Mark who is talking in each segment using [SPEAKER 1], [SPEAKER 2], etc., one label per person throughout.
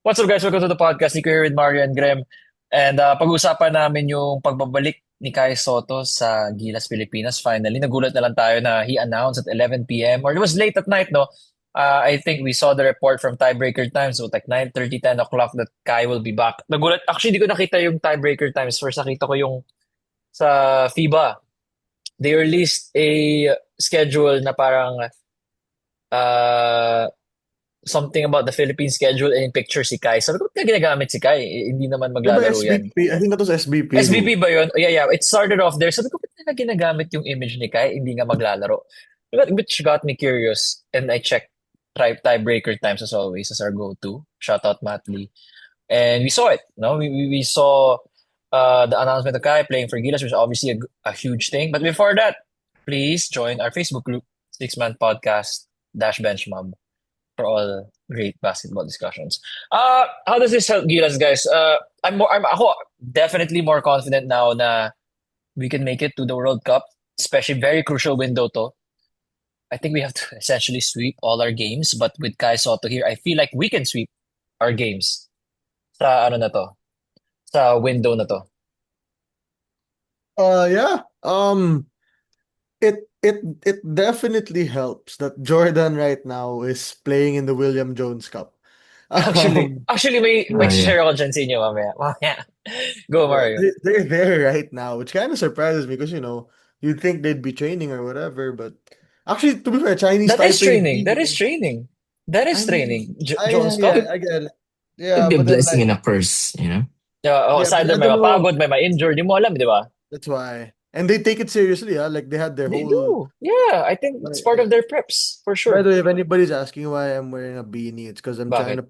[SPEAKER 1] What's up guys? Welcome to the podcast. Nico here with Mario and Graham. And pag-uusapan namin yung pagbabalik ni Kai Soto sa Gilas Pilipinas. Finally, nagulat na lang tayo na he announced at 11 p.m. or it was late at night, no? I think we saw the report from Tiebreaker Times, so like 9:30, 10 o'clock that Kai will be back. Nagulat. Actually, di ko nakita yung Tiebreaker Times. First nakita ko yung sa FIBA. They released a schedule na parang uh, something about the Philippine schedule and in picture si Kai. Sabi ko, ba't niya ginagamit si Kai? Hindi naman
[SPEAKER 2] Di ba
[SPEAKER 1] maglalaro yan.
[SPEAKER 2] SBP? I think that was SBP
[SPEAKER 1] SBP
[SPEAKER 2] rule.
[SPEAKER 1] ba yun? Oh, yeah, yeah. It started off there. Sabi ko, ba't niya ginagamit yung image ni Kai? Hindi nga maglalaro. Which got me curious. And I checked tiebreaker times as always as our go-to. Shout out Matt Lee. And we saw it. No, we saw the announcement of Kai playing for Gilas, which is obviously a huge thing. But before that, please join our Facebook group, Six Man Podcast Dash Bench Mob for all great basketball discussions. How does this help Gilas, guys? I'm ako definitely more confident now na we can make it to the World Cup, especially very crucial window to. I think we have to essentially sweep all our games, but with Kai Soto here, I feel like we can sweep our games sa ano na to, sa window na to.
[SPEAKER 2] Yeah. It definitely helps that Jordan right now is playing in the William Jones Cup.
[SPEAKER 1] Actually,
[SPEAKER 2] Um,
[SPEAKER 1] actually may
[SPEAKER 3] Oh yeah.
[SPEAKER 1] share ako dyan sa inyo mamaya. Mamaya. Go
[SPEAKER 2] yeah,
[SPEAKER 1] Mario.
[SPEAKER 2] they're there right now, which kind of surprises me because you'd think they'd be training or whatever, but actually, to be fair, Chinese
[SPEAKER 1] That is
[SPEAKER 2] Taipei
[SPEAKER 1] training. That
[SPEAKER 2] beat.
[SPEAKER 1] is training. That
[SPEAKER 2] I
[SPEAKER 1] is
[SPEAKER 2] mean,
[SPEAKER 1] training.
[SPEAKER 2] yeah,
[SPEAKER 1] Jones Cup.
[SPEAKER 2] yeah,
[SPEAKER 3] Could
[SPEAKER 2] I get it.
[SPEAKER 3] could
[SPEAKER 2] Yeah,
[SPEAKER 3] be a
[SPEAKER 2] but then
[SPEAKER 3] blessing
[SPEAKER 2] like,
[SPEAKER 3] and a curse, you know?
[SPEAKER 1] Yeah, oh,
[SPEAKER 2] yeah,
[SPEAKER 1] it's
[SPEAKER 2] but
[SPEAKER 1] either
[SPEAKER 2] I
[SPEAKER 1] may
[SPEAKER 2] don't know.
[SPEAKER 1] mapagod, may ma-injure. Di mo alam, di ba?
[SPEAKER 2] That's why, and they take it seriously. Like they had their
[SPEAKER 1] They
[SPEAKER 2] whole.
[SPEAKER 1] do. Yeah, I think it's part of their preps, for
[SPEAKER 2] By
[SPEAKER 1] sure.
[SPEAKER 2] the way, if anybody's asking why I'm wearing a beanie, it's because
[SPEAKER 1] Bakit?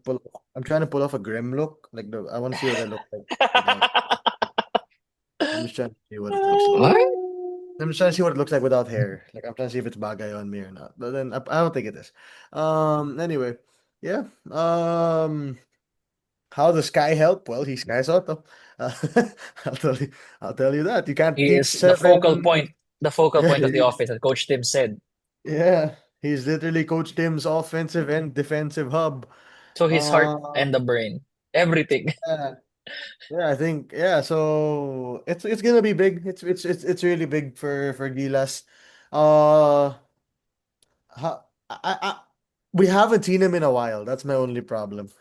[SPEAKER 2] I'm trying to pull off a grim look. I want to see what I look like without. I'm just trying to see what it looks like.
[SPEAKER 3] What?
[SPEAKER 2] I'm just trying to see what it looks like without hair. Like I'm trying to see if it's bagay on me or not. But then I don't think it is. Anyway, yeah. How does Sky help? Well, he's Sky Soto. Uh, I'll tell you. I'll tell you that you can't
[SPEAKER 1] He
[SPEAKER 2] teach
[SPEAKER 1] is
[SPEAKER 2] seven.
[SPEAKER 1] the focal
[SPEAKER 2] Yeah,
[SPEAKER 1] point of the office, as Coach Tim said.
[SPEAKER 2] yeah. He's literally Coach Tim's offensive and defensive hub.
[SPEAKER 1] So his heart and the
[SPEAKER 2] Um,
[SPEAKER 1] brain, everything.
[SPEAKER 2] yeah, yeah, I think yeah. So it's gonna be big. It's really big for Gilas. Uh, I we haven't seen him in a while. That's my only problem.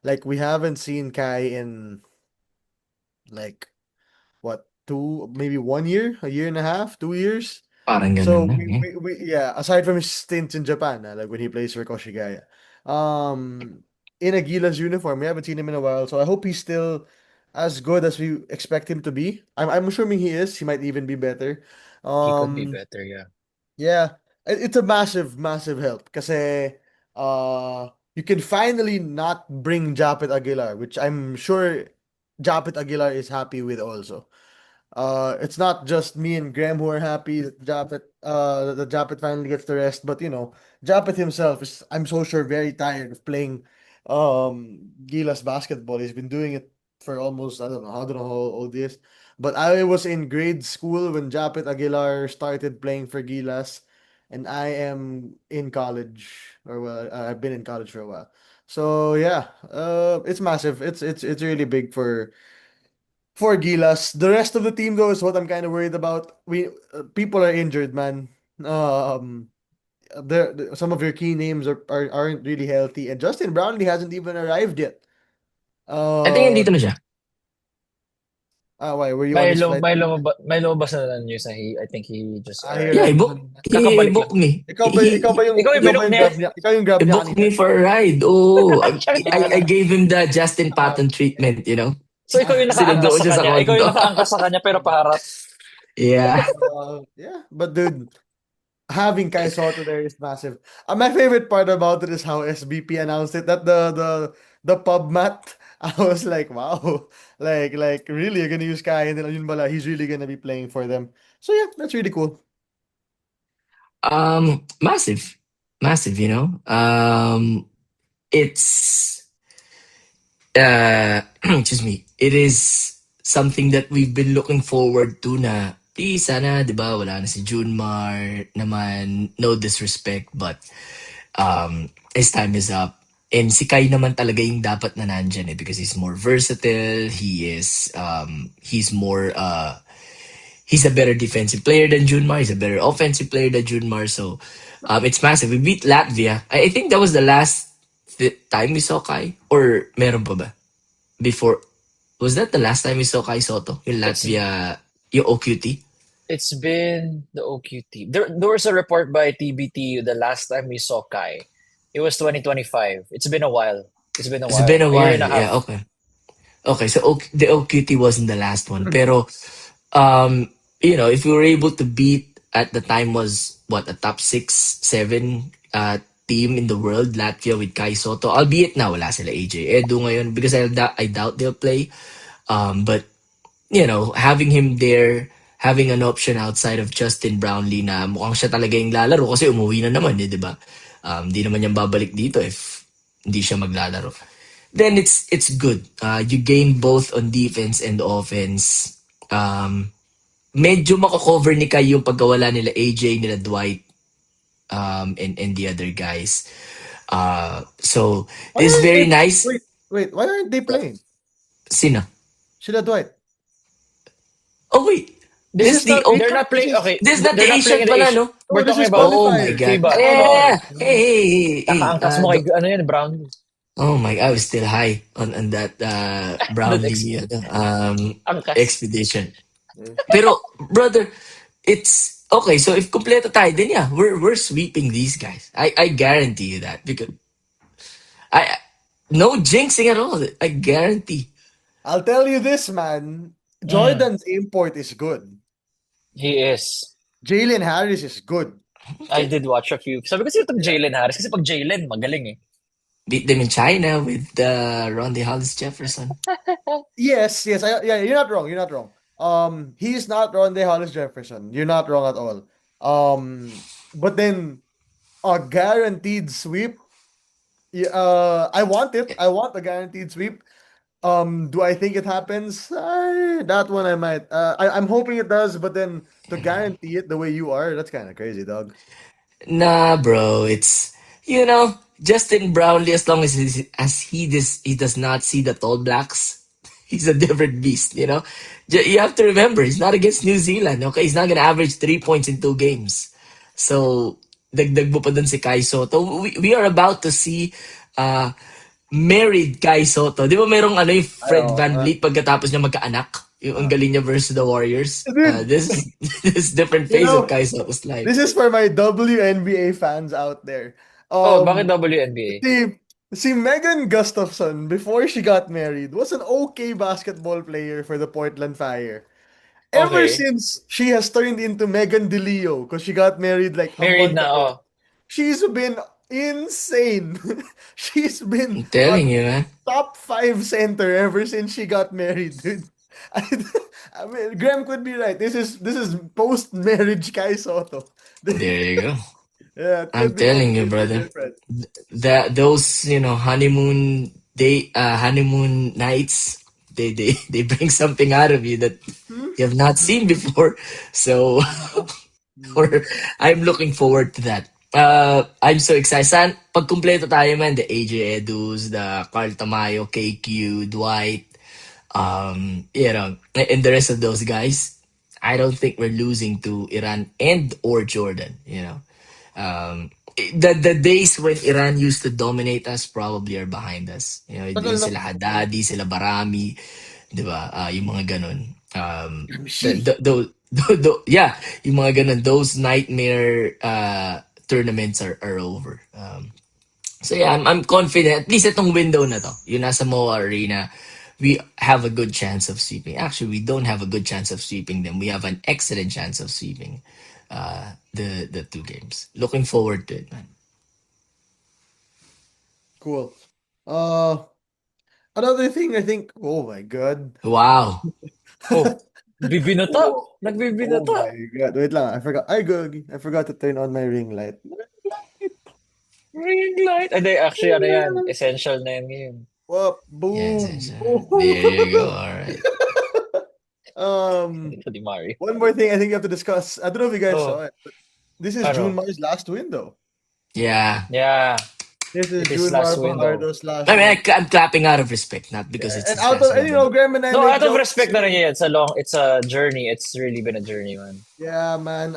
[SPEAKER 2] Like we haven't seen Kai in like what two maybe 1 year, a year and a half, 2 years.
[SPEAKER 3] Parang ganun
[SPEAKER 2] So
[SPEAKER 3] na, eh.
[SPEAKER 2] yeah, aside from his stints in Japan, like when he plays for Koshigaya, um, in a Gilas uniform, we haven't seen him in a while. So I hope he's still as good as we expect him to be. I'm assuming he is. He might even be better.
[SPEAKER 1] He could be
[SPEAKER 2] Um,
[SPEAKER 1] better, yeah.
[SPEAKER 2] yeah, it's a massive, massive help because you can finally not bring Japet Aguilar, which I'm sure Japet Aguilar is happy with also. It's not just me and Graham who are happy that Japet finally gets the rest, but Japet himself is, I'm so sure, very tired of playing Gilas basketball. He's been doing it for almost, I don't know how old he is. But I was in grade school when Japet Aguilar started playing for Gilas, and I am in college, or well, I've been in college for a while. So yeah, it's massive. It's really big for Gilas. The rest of the team though is what I'm kind of worried about. People are injured, man. Um, some of your key names aren't really healthy, and Justin Brownlee hasn't even arrived yet.
[SPEAKER 3] I think
[SPEAKER 2] Uh,
[SPEAKER 3] nandito na siya.
[SPEAKER 2] why were you on his flight?
[SPEAKER 1] May lumabas na news na I think he just
[SPEAKER 2] I hear
[SPEAKER 3] Yeah,
[SPEAKER 1] arrived.
[SPEAKER 2] that.
[SPEAKER 3] he
[SPEAKER 1] Kakabalik lang.
[SPEAKER 3] booked me.
[SPEAKER 1] Ikaw yung binook niya.
[SPEAKER 2] Ikaw yung grab
[SPEAKER 3] He
[SPEAKER 2] niya
[SPEAKER 3] booked
[SPEAKER 2] kanina.
[SPEAKER 3] me for a ride. Oh, I
[SPEAKER 2] Ah,
[SPEAKER 3] gave him the Justin Patton treatment, you know?
[SPEAKER 1] So ikaw yung
[SPEAKER 3] Sinundo
[SPEAKER 1] nakaangkas
[SPEAKER 3] ko
[SPEAKER 1] sa
[SPEAKER 3] siya sa
[SPEAKER 1] kanya. Ikaw
[SPEAKER 3] kondo.
[SPEAKER 1] yung nakaangkas sa kanya pero paharap.
[SPEAKER 3] Yeah.
[SPEAKER 2] yeah, but dude, having Kai Soto there is massive. My favorite part about it is how SBP announced it that the pub mat. I was like, wow, like really you're gonna use Kai, and then yun pala, he's really gonna be playing for them. So yeah, that's really cool.
[SPEAKER 3] Massive. Massive, you know? It's excuse me, it is something that we've been looking forward to na please sana, 'di ba, wala na si Junmar naman, no disrespect, but his time is up. And si Kai naman talaga yung dapat na nandyan because he's more versatile. He's more he's a better defensive player than Junmar. He's a better offensive player than Junmar. So it's massive. We beat Latvia. I think that was the last time we saw Kai, or meron pa ba? Before, was that the last time we saw Kai Soto? Yung
[SPEAKER 1] It's
[SPEAKER 3] Latvia, yung OQT?
[SPEAKER 1] it's been the OQT. There was a report by TBT the last time we saw Kai. It was 2025. It's been a while. It's been a
[SPEAKER 3] It's been
[SPEAKER 1] while.
[SPEAKER 3] a
[SPEAKER 1] A year
[SPEAKER 3] while.
[SPEAKER 1] and a
[SPEAKER 3] Yeah,
[SPEAKER 1] half.
[SPEAKER 3] okay. Okay, so the OQT wasn't the last one. Pero, if we were able to beat, at the time was, what, a top 6, 7 team in the world, Latvia with Kai Soto. Albeit na wala sila AJ Edu ngayon because I doubt they'll play. But, having him there, having an option outside of Justin Brownlee na mukhang siya talaga yung lalaro kasi umuwi na naman, di ba? Di naman niyang babalik dito if hindi siya maglalaro. Then it's good. You gain both on defense and offense. Medyo mako-cover ni Kai yung pagkawala nila AJ, nila Dwight, and the other guys. So
[SPEAKER 2] Why
[SPEAKER 3] it's
[SPEAKER 2] aren't
[SPEAKER 3] very
[SPEAKER 2] they
[SPEAKER 3] nice.
[SPEAKER 2] wait, why aren't they playing?
[SPEAKER 3] Sino?
[SPEAKER 2] Sheila Dwight.
[SPEAKER 3] Oh wait,
[SPEAKER 1] This
[SPEAKER 3] this
[SPEAKER 1] is
[SPEAKER 3] the
[SPEAKER 1] not. They're not
[SPEAKER 2] This
[SPEAKER 1] playing.
[SPEAKER 2] is
[SPEAKER 1] Okay,
[SPEAKER 3] this not the
[SPEAKER 1] they're not playing
[SPEAKER 3] Asian
[SPEAKER 1] in the
[SPEAKER 3] pala,
[SPEAKER 1] Asia.
[SPEAKER 3] no?
[SPEAKER 2] oh,
[SPEAKER 1] We're
[SPEAKER 2] this
[SPEAKER 1] talking
[SPEAKER 2] is
[SPEAKER 1] about
[SPEAKER 3] Oh my
[SPEAKER 2] qualifiers.
[SPEAKER 3] god.
[SPEAKER 1] FIBA.
[SPEAKER 3] Yeah. Hey.
[SPEAKER 1] Nakaangkas mo kay ano yan, Brown.
[SPEAKER 3] Oh my, I was still high on that
[SPEAKER 1] That ex
[SPEAKER 3] Brownlee
[SPEAKER 1] angkas.
[SPEAKER 3] expedition. Pero brother, it's okay. So if kompleto tayo, then yeah, we're sweeping these guys. I guarantee you that because I no jinxing at all. I guarantee.
[SPEAKER 2] I'll tell you this, man.
[SPEAKER 1] Mm,
[SPEAKER 2] Jordan's import is good.
[SPEAKER 1] he is.
[SPEAKER 2] Jalen Harris is good.
[SPEAKER 1] I did watch a few. Sabi ko sino itong Jalen Harris? Kasi pag Jalen, magaling eh.
[SPEAKER 3] Beat them in China with Ronde Hollis Jefferson.
[SPEAKER 2] Yes, yeah, you're not wrong. You're not wrong. He's not Ronde Hollis Jefferson. You're not wrong at all. But then a guaranteed sweep. I want it. I want a guaranteed sweep. Do I think it happens? That one I might. I'm hoping it does, but then to guarantee it the way you are, that's kind of crazy, dog.
[SPEAKER 3] Nah, bro. It's Justin Brownlee. As long as he does not see the Tall Blacks, he's a different beast. You have to remember he's not against New Zealand. Okay, he's not gonna average 3 points in 2 games. So dagdag mo pa dun si Kai Soto. We are about to see uh married Kai Soto. Di ba merong yung Fred
[SPEAKER 2] Oh,
[SPEAKER 3] VanVleet pagkatapos niya magkaanak? Yung ang galing niya versus the Warriors.
[SPEAKER 2] dude,
[SPEAKER 3] This is this different
[SPEAKER 2] you
[SPEAKER 3] phase of
[SPEAKER 2] know,
[SPEAKER 3] Kai Soto's life.
[SPEAKER 2] this is for my WNBA fans out there.
[SPEAKER 1] Oh, bakit
[SPEAKER 2] Um,
[SPEAKER 1] WNBA?
[SPEAKER 2] see, see, Megan Gustafson before she got married was an okay basketball player for the Portland Fire. Ever
[SPEAKER 1] Okay.
[SPEAKER 2] since she has turned into Megan DeLeo because she got married like a
[SPEAKER 1] Married
[SPEAKER 2] month
[SPEAKER 1] na,
[SPEAKER 2] ago,
[SPEAKER 1] oh.
[SPEAKER 2] she's been insane. She's been
[SPEAKER 3] I'm
[SPEAKER 2] a
[SPEAKER 3] telling you, man.
[SPEAKER 2] top 5 center ever since she got married, dude. I, I mean, Graham could be right. This is post marriage Kai Soto.
[SPEAKER 3] There you go.
[SPEAKER 2] Yeah, it
[SPEAKER 3] I'm
[SPEAKER 2] could be
[SPEAKER 3] telling you,
[SPEAKER 2] completely
[SPEAKER 3] brother.
[SPEAKER 2] different.
[SPEAKER 3] Those honeymoon nights, they bring something out of you that
[SPEAKER 2] Hmm?
[SPEAKER 3] you have not seen before. So
[SPEAKER 2] Hmm.
[SPEAKER 3] I'm looking forward to that. I'm so excited. Pag kumpleto tayo, man, the AJ Edus, the Carl Tamayo, KQ, Dwight, and the rest of those guys, I don't think we're losing to Iran and or Jordan. The days when Iran used to dominate us probably are behind us.
[SPEAKER 2] Tagal
[SPEAKER 3] Yung
[SPEAKER 2] na.
[SPEAKER 3] sila Haddadi, sila Barami, di ba? Yung mga ganun.
[SPEAKER 2] She.
[SPEAKER 3] Yeah, yung mga ganun. Those nightmare tournaments are over. So yeah, I'm confident. At least itong window na to, yung nasa MOA Arena, we have a good chance of sweeping. Actually, we don't have a good chance of sweeping them. We have an excellent chance of sweeping the 2 games. Looking forward to it, man.
[SPEAKER 2] Cool. Another thing I think, oh my God.
[SPEAKER 3] Wow.
[SPEAKER 1] Oh, bibinata.
[SPEAKER 2] Oh, oh
[SPEAKER 1] Nagbibinata.
[SPEAKER 2] my God. Wait lang, I forgot. I forgot to turn on my ring light.
[SPEAKER 1] Ring light. Ay, actually, ano yan? Essential na yan ngayon.
[SPEAKER 2] Whoop,
[SPEAKER 3] Yes,
[SPEAKER 2] boom.
[SPEAKER 3] yes, there you go. All right.
[SPEAKER 1] Ito ni Mario.
[SPEAKER 2] One more thing I think you have to discuss. I don't know if you guys
[SPEAKER 1] Oh,
[SPEAKER 2] saw it, but this is
[SPEAKER 1] ano?
[SPEAKER 2] June Mar's last window.
[SPEAKER 3] Yeah.
[SPEAKER 1] Yeah.
[SPEAKER 2] This is
[SPEAKER 1] His
[SPEAKER 2] Junmar
[SPEAKER 1] last window.
[SPEAKER 2] Fajardo slash
[SPEAKER 3] I mean,
[SPEAKER 2] Mark.
[SPEAKER 3] I'm clapping out of respect, not because it's
[SPEAKER 2] And
[SPEAKER 3] his
[SPEAKER 2] out
[SPEAKER 3] last
[SPEAKER 2] of, and
[SPEAKER 3] window.
[SPEAKER 2] Graham and I
[SPEAKER 1] No,
[SPEAKER 2] make
[SPEAKER 1] out of
[SPEAKER 2] jokes.
[SPEAKER 1] respect na rin yan. It's a journey. It's really been a journey, man.
[SPEAKER 2] Yeah, man.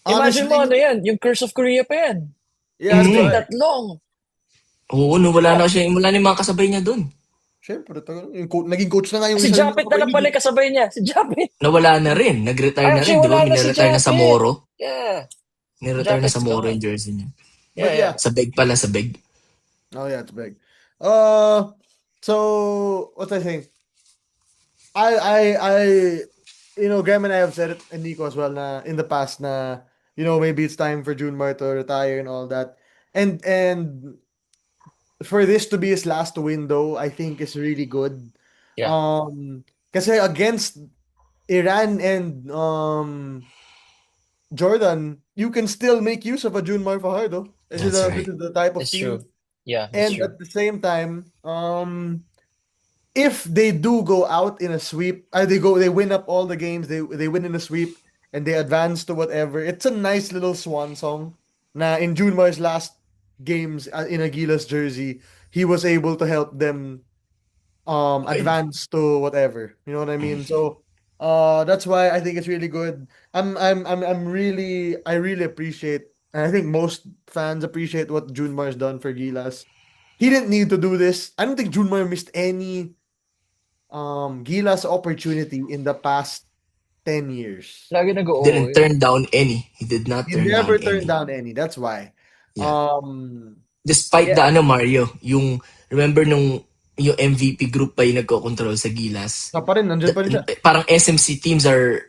[SPEAKER 1] Imagine mo
[SPEAKER 2] Honestly,
[SPEAKER 1] ano yan, yung Curse of Korea pa yan.
[SPEAKER 2] yeah,
[SPEAKER 1] It's
[SPEAKER 2] that's
[SPEAKER 1] been
[SPEAKER 3] Mm.
[SPEAKER 2] right.
[SPEAKER 1] that long.
[SPEAKER 3] Oo, no,
[SPEAKER 1] Diba?
[SPEAKER 3] wala na yung mga kasabay niya doon.
[SPEAKER 2] Siyempre, naging coach na nga yung
[SPEAKER 1] Si
[SPEAKER 2] isa
[SPEAKER 1] Japet
[SPEAKER 2] niyong
[SPEAKER 1] na lang
[SPEAKER 2] kapatid.
[SPEAKER 1] pala yung kasabay niya. Si Japet.
[SPEAKER 3] Nawala na rin. Nag-retire na rin,
[SPEAKER 1] Actually,
[SPEAKER 3] di ba?
[SPEAKER 1] wala na si
[SPEAKER 3] Miniretire na sa
[SPEAKER 1] Japet.
[SPEAKER 3] Moro.
[SPEAKER 1] Yeah.
[SPEAKER 3] Niretire na
[SPEAKER 1] Japet's
[SPEAKER 3] sa Moro
[SPEAKER 1] gone.
[SPEAKER 3] yung jersey niya.
[SPEAKER 1] Yeah,
[SPEAKER 2] But
[SPEAKER 1] yeah.
[SPEAKER 2] yeah.
[SPEAKER 3] Sa beg pala, sa beg.
[SPEAKER 2] Oh yeah, it's big. So what's I saying? I Graham and I have said it, and Nico as well, na in the past, na maybe it's time for Junmar to retire and all that, and for this to be his last window, I think is really good.
[SPEAKER 1] Yeah.
[SPEAKER 2] Kasi against Iran and Jordan, you can still make use of a Junmar Fajardo. This is
[SPEAKER 3] That's
[SPEAKER 2] this
[SPEAKER 3] right.
[SPEAKER 2] is the type of
[SPEAKER 1] It's
[SPEAKER 2] team.
[SPEAKER 1] true. Yeah, it's
[SPEAKER 2] And
[SPEAKER 1] true.
[SPEAKER 2] at the same time, if they do go out in a sweep, they win up all the games, they win in a sweep, and they advance to whatever. It's a nice little swan song. Na in Junmar's last games in Aguilas jersey, he was able to help them advance to whatever. You know what I mean? So that's why I think it's really good. I really appreciate, and I think most fans appreciate what Junmar's done for Gilas. He didn't need to do this. I don't think Junmar missed any Gilas opportunity in the past 10 years.
[SPEAKER 1] Lagi
[SPEAKER 3] He
[SPEAKER 1] nag-oo
[SPEAKER 3] didn't
[SPEAKER 1] eh.
[SPEAKER 3] turn down any. He did not
[SPEAKER 2] He
[SPEAKER 3] turn
[SPEAKER 2] never
[SPEAKER 3] down
[SPEAKER 2] turned
[SPEAKER 3] any.
[SPEAKER 2] down any. That's why.
[SPEAKER 3] Yeah.
[SPEAKER 2] Um
[SPEAKER 3] Despite
[SPEAKER 2] yeah,
[SPEAKER 3] the Mario, remember nung yung MVP group pa yung nagko-control sa Gilas?
[SPEAKER 2] nandiyan pa rin siya.
[SPEAKER 3] Parang SMC teams are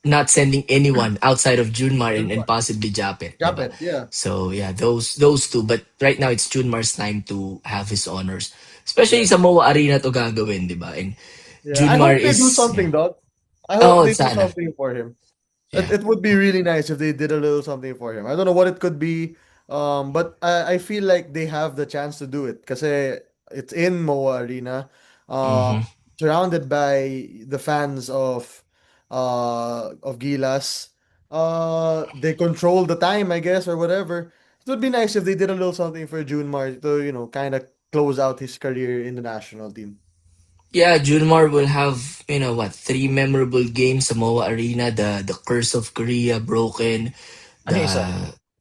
[SPEAKER 3] not sending anyone outside of Junmar and possibly Japet. Diba?
[SPEAKER 2] Japet, yeah.
[SPEAKER 3] So yeah, those two. But right now it's Junmar's time to have his honors. Especially
[SPEAKER 2] Yeah.
[SPEAKER 3] sa MOA Arena to gagawin, di ba? And
[SPEAKER 2] Yeah. I
[SPEAKER 3] Junmar
[SPEAKER 2] hope they do
[SPEAKER 3] is
[SPEAKER 2] something,
[SPEAKER 3] yeah.
[SPEAKER 2] dog. I hope
[SPEAKER 3] Oh,
[SPEAKER 2] they do
[SPEAKER 3] sana.
[SPEAKER 2] something for him.
[SPEAKER 3] Yeah.
[SPEAKER 2] It would be really nice if they did a little something for him. I don't know what it could be, but I feel like they have the chance to do it because it's in MOA Arena,
[SPEAKER 3] Mhm.
[SPEAKER 2] surrounded by the fans of Gilas. They control the time, I guess, or whatever. It would be nice if they did a little something for Junmar to kind of close out his career in the national team.
[SPEAKER 3] Yeah, Junmar will have, 3 memorable games sa MOA Arena. The Curse of Korea broken.
[SPEAKER 1] Ano yung isa?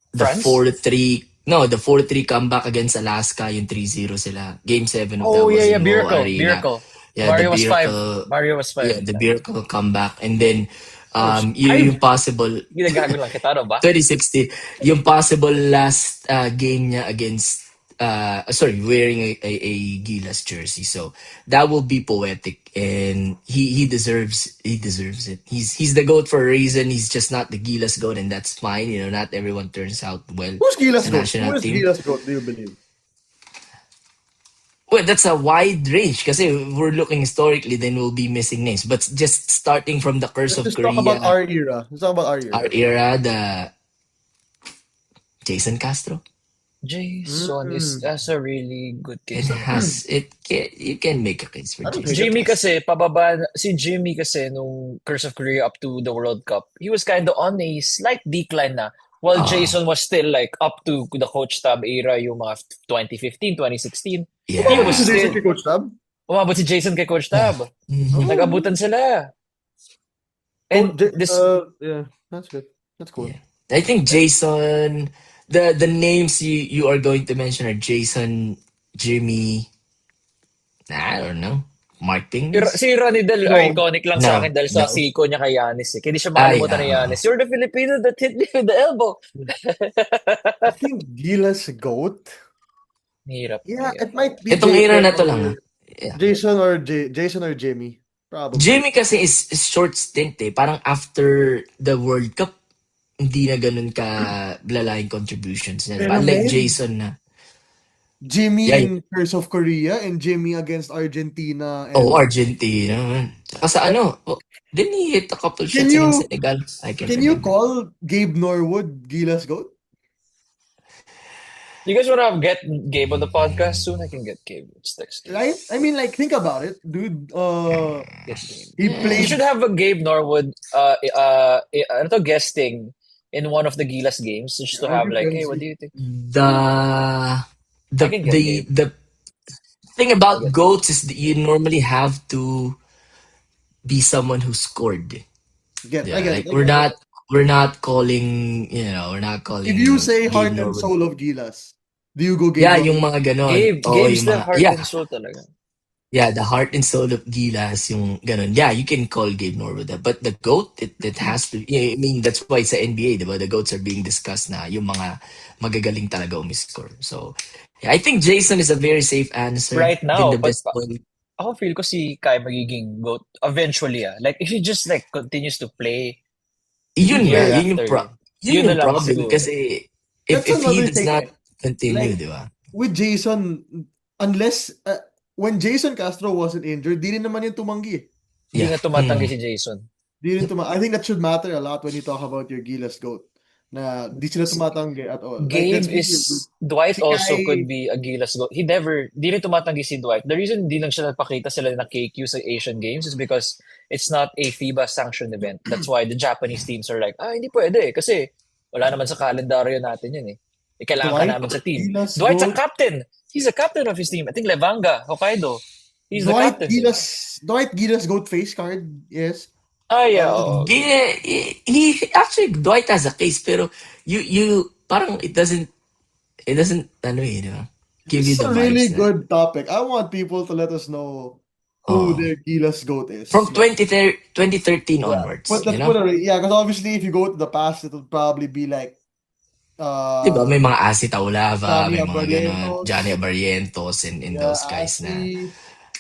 [SPEAKER 3] The
[SPEAKER 1] France?
[SPEAKER 3] 4-3. No, the 4-3 comeback against Alaska, yung 3-0 sila. Game 7 of that
[SPEAKER 1] Oh,
[SPEAKER 3] was
[SPEAKER 1] yeah,
[SPEAKER 3] in MOA
[SPEAKER 1] Miracle.
[SPEAKER 3] Arena.
[SPEAKER 1] Miracle.
[SPEAKER 3] Yeah,
[SPEAKER 1] Mario
[SPEAKER 3] the
[SPEAKER 1] was 5.
[SPEAKER 3] Miracle.
[SPEAKER 1] Mario was 5.
[SPEAKER 3] Yeah, the Miracle comeback. And then,
[SPEAKER 2] Oh,
[SPEAKER 3] yung possible,
[SPEAKER 1] Ginagago lang kita, ano ba?
[SPEAKER 3] 2016, yung possible last game niya against, wearing a Gilas jersey. So that will be poetic, and he deserves it. He's the GOAT for a reason. He's just not the Gilas GOAT, and that's fine. Not everyone turns out well
[SPEAKER 2] who's Gilas
[SPEAKER 3] sa
[SPEAKER 2] goat?
[SPEAKER 3] national
[SPEAKER 2] Who is
[SPEAKER 3] team.
[SPEAKER 2] Gilas goat? Do you believe?
[SPEAKER 3] Well, that's a wide range kasi if we're looking historically, then we'll be missing names. But just starting from the Curse
[SPEAKER 2] Let's
[SPEAKER 3] of
[SPEAKER 2] just talk about
[SPEAKER 3] Korea,
[SPEAKER 2] our era. Let's talk about our era.
[SPEAKER 3] our era, the Jason Castro.
[SPEAKER 1] Jason is that's a really good
[SPEAKER 3] It
[SPEAKER 1] case.
[SPEAKER 3] has you can make a case for
[SPEAKER 2] I don't
[SPEAKER 3] Jason.
[SPEAKER 2] hate it.
[SPEAKER 1] Jimmy kasi, si Jimmy kasi nung Curse of Korea up to the World Cup, he was kind of on a slight decline na. While Jason was still like up to the Coach Tab era, yung mga 2015, 2016.
[SPEAKER 3] Yeah.
[SPEAKER 1] He was
[SPEAKER 2] Si Jason
[SPEAKER 1] still,
[SPEAKER 2] kay Coach Tab?
[SPEAKER 1] umabot si Jason kay Coach Tab.
[SPEAKER 3] Mhm.
[SPEAKER 1] Nag-abutan sila. And
[SPEAKER 2] Yeah, that's good. That's cool.
[SPEAKER 3] Yeah. I think Jason, the names you are going to mention are Jason, Jimmy, I don't know, Mark Tingis.
[SPEAKER 1] Si Ranidel,
[SPEAKER 2] No.
[SPEAKER 1] iconic lang sa akin dahil sa
[SPEAKER 3] No.
[SPEAKER 1] siko niya kay Yanis. Eh. Kaya di siya makalimutan ni Yanis. You're the Filipino that hit me with the elbow.
[SPEAKER 2] I think Gilas goat.
[SPEAKER 1] Hirap.
[SPEAKER 2] Yeah,
[SPEAKER 1] hirap.
[SPEAKER 2] it might be
[SPEAKER 3] Itong era na to
[SPEAKER 2] or-
[SPEAKER 3] lang. Yeah.
[SPEAKER 2] Jason or Jimmy. Probably.
[SPEAKER 3] Jimmy kasi is short stint eh. Parang after the World Cup, hindi na ganun ka lalaking contributions niya.
[SPEAKER 2] Pero
[SPEAKER 3] Unlike
[SPEAKER 2] men,
[SPEAKER 3] Jason na.
[SPEAKER 2] Jimmy
[SPEAKER 3] Yeah.
[SPEAKER 2] in Curse of Korea and Jimmy against Argentina. And
[SPEAKER 3] Argentina. Saka sa didn't he hit a couple
[SPEAKER 2] Can
[SPEAKER 3] shots
[SPEAKER 2] you-
[SPEAKER 3] against Senegal? I can't
[SPEAKER 2] Can you
[SPEAKER 3] remember.
[SPEAKER 2] call Gabe Norwood Gilas goat?
[SPEAKER 1] You guys want to get Gabe on the podcast soon? I can get Gabe. Let's text Gabe.
[SPEAKER 2] Right? I mean, like, think about it, dude.
[SPEAKER 1] Get Gabe.
[SPEAKER 2] He
[SPEAKER 1] You
[SPEAKER 2] played.
[SPEAKER 1] should have a Gabe Norwood guesting in one of the Gilas games just to
[SPEAKER 2] I'll
[SPEAKER 1] have
[SPEAKER 2] give
[SPEAKER 1] like, hey, what
[SPEAKER 2] Kenzie.
[SPEAKER 1] do you think?
[SPEAKER 3] The
[SPEAKER 1] I
[SPEAKER 3] the
[SPEAKER 1] can get
[SPEAKER 3] the
[SPEAKER 1] Gabe.
[SPEAKER 3] the thing
[SPEAKER 1] I'll
[SPEAKER 3] about
[SPEAKER 1] get Gabe.
[SPEAKER 3] goats is that you normally have to be someone who scored.
[SPEAKER 2] I
[SPEAKER 3] Yeah,
[SPEAKER 2] get it.
[SPEAKER 3] like
[SPEAKER 2] I get it.
[SPEAKER 3] we're not calling, we're not
[SPEAKER 2] If you
[SPEAKER 3] calling
[SPEAKER 2] say
[SPEAKER 3] Gabe
[SPEAKER 2] heart and
[SPEAKER 3] Norwood.
[SPEAKER 2] soul of Gilas, do you go Gabe
[SPEAKER 3] Yeah, yung
[SPEAKER 2] Norwood?
[SPEAKER 3] mga ganon. Oo,
[SPEAKER 1] Gabe's
[SPEAKER 3] yung
[SPEAKER 1] the
[SPEAKER 3] mga,
[SPEAKER 1] heart
[SPEAKER 3] yeah,
[SPEAKER 1] and soul talaga.
[SPEAKER 3] yeah, the heart and soul of Gilas, yung ganon. Yeah, you can call Gabe Norwood that. But the GOAT, it has to, yeah, I mean, that's why sa NBA, diba? The GOATs are being discussed na yung mga magagaling talaga umiscore. So, yeah, I think Jason is a very safe answer.
[SPEAKER 1] Right
[SPEAKER 3] Din
[SPEAKER 1] now,
[SPEAKER 3] the
[SPEAKER 1] but
[SPEAKER 3] best one.
[SPEAKER 1] ako feel ko si Kai magiging GOAT eventually ah. Like if he just like continues to play
[SPEAKER 2] He
[SPEAKER 3] Yun nga,
[SPEAKER 1] year
[SPEAKER 2] plays.
[SPEAKER 1] after year.
[SPEAKER 3] yun
[SPEAKER 1] Yun na
[SPEAKER 3] yung
[SPEAKER 1] lang
[SPEAKER 3] problem
[SPEAKER 1] siguro.
[SPEAKER 3] kasi
[SPEAKER 2] That's
[SPEAKER 3] if he
[SPEAKER 2] another
[SPEAKER 3] does
[SPEAKER 2] thing.
[SPEAKER 3] not continue,
[SPEAKER 2] Like
[SPEAKER 3] di ba?
[SPEAKER 2] with Jason, unless when Jason Castro wasn't injured, di rin naman yung tumanggi.
[SPEAKER 1] Hindi
[SPEAKER 3] Yeah.
[SPEAKER 1] nga tumatanggi si Jason.
[SPEAKER 2] I think that should matter a lot when you talk about your Gilas GOAT. Na di sila tumatanggi at all. Like let's
[SPEAKER 1] Gabe
[SPEAKER 2] be real, dude.
[SPEAKER 1] is Dwight
[SPEAKER 2] Si
[SPEAKER 1] also could
[SPEAKER 2] Kai,
[SPEAKER 1] be a Gilas GOAT. He never, di rin tumatanggi si Dwight. The reason di lang siya nagpakita sila ng KQ sa Asian Games is because it's not a FIBA sanctioned event. That's why the Japanese teams are like, hindi pwede eh. Kasi wala naman sa kalendaryo natin yun eh. Kailangan ka
[SPEAKER 2] Dwight
[SPEAKER 1] namin sa team.
[SPEAKER 2] Gilas
[SPEAKER 1] Dwight's a
[SPEAKER 2] GOAT.
[SPEAKER 1] captain. He's a captain of his team. I think Levanga, Hokkaido. He's the captain.
[SPEAKER 2] Dwight Gilas GOAT face card, yes.
[SPEAKER 1] Yeah, oo.
[SPEAKER 3] Actually, Dwight has a case, pero parang it doesn't, ano eh, di ba? Give
[SPEAKER 2] This
[SPEAKER 3] you
[SPEAKER 2] is
[SPEAKER 3] the
[SPEAKER 2] a really
[SPEAKER 3] vibes na.
[SPEAKER 2] good topic. I want people to let us know who
[SPEAKER 3] Oh.
[SPEAKER 2] their Gilas GOAT is.
[SPEAKER 3] From 2013
[SPEAKER 2] Yeah.
[SPEAKER 3] onwards,
[SPEAKER 2] But
[SPEAKER 3] you
[SPEAKER 2] let's
[SPEAKER 3] know?
[SPEAKER 2] put it, yeah, because obviously if you go to the past, it would probably be like
[SPEAKER 3] Di ba,
[SPEAKER 2] uh
[SPEAKER 3] may mga Asi Taulava,
[SPEAKER 2] Johnny
[SPEAKER 3] may mga ganon, Johnny
[SPEAKER 2] Abarrientos,
[SPEAKER 3] Abarrientos, and
[SPEAKER 2] yeah,
[SPEAKER 3] those guys na
[SPEAKER 2] Asi,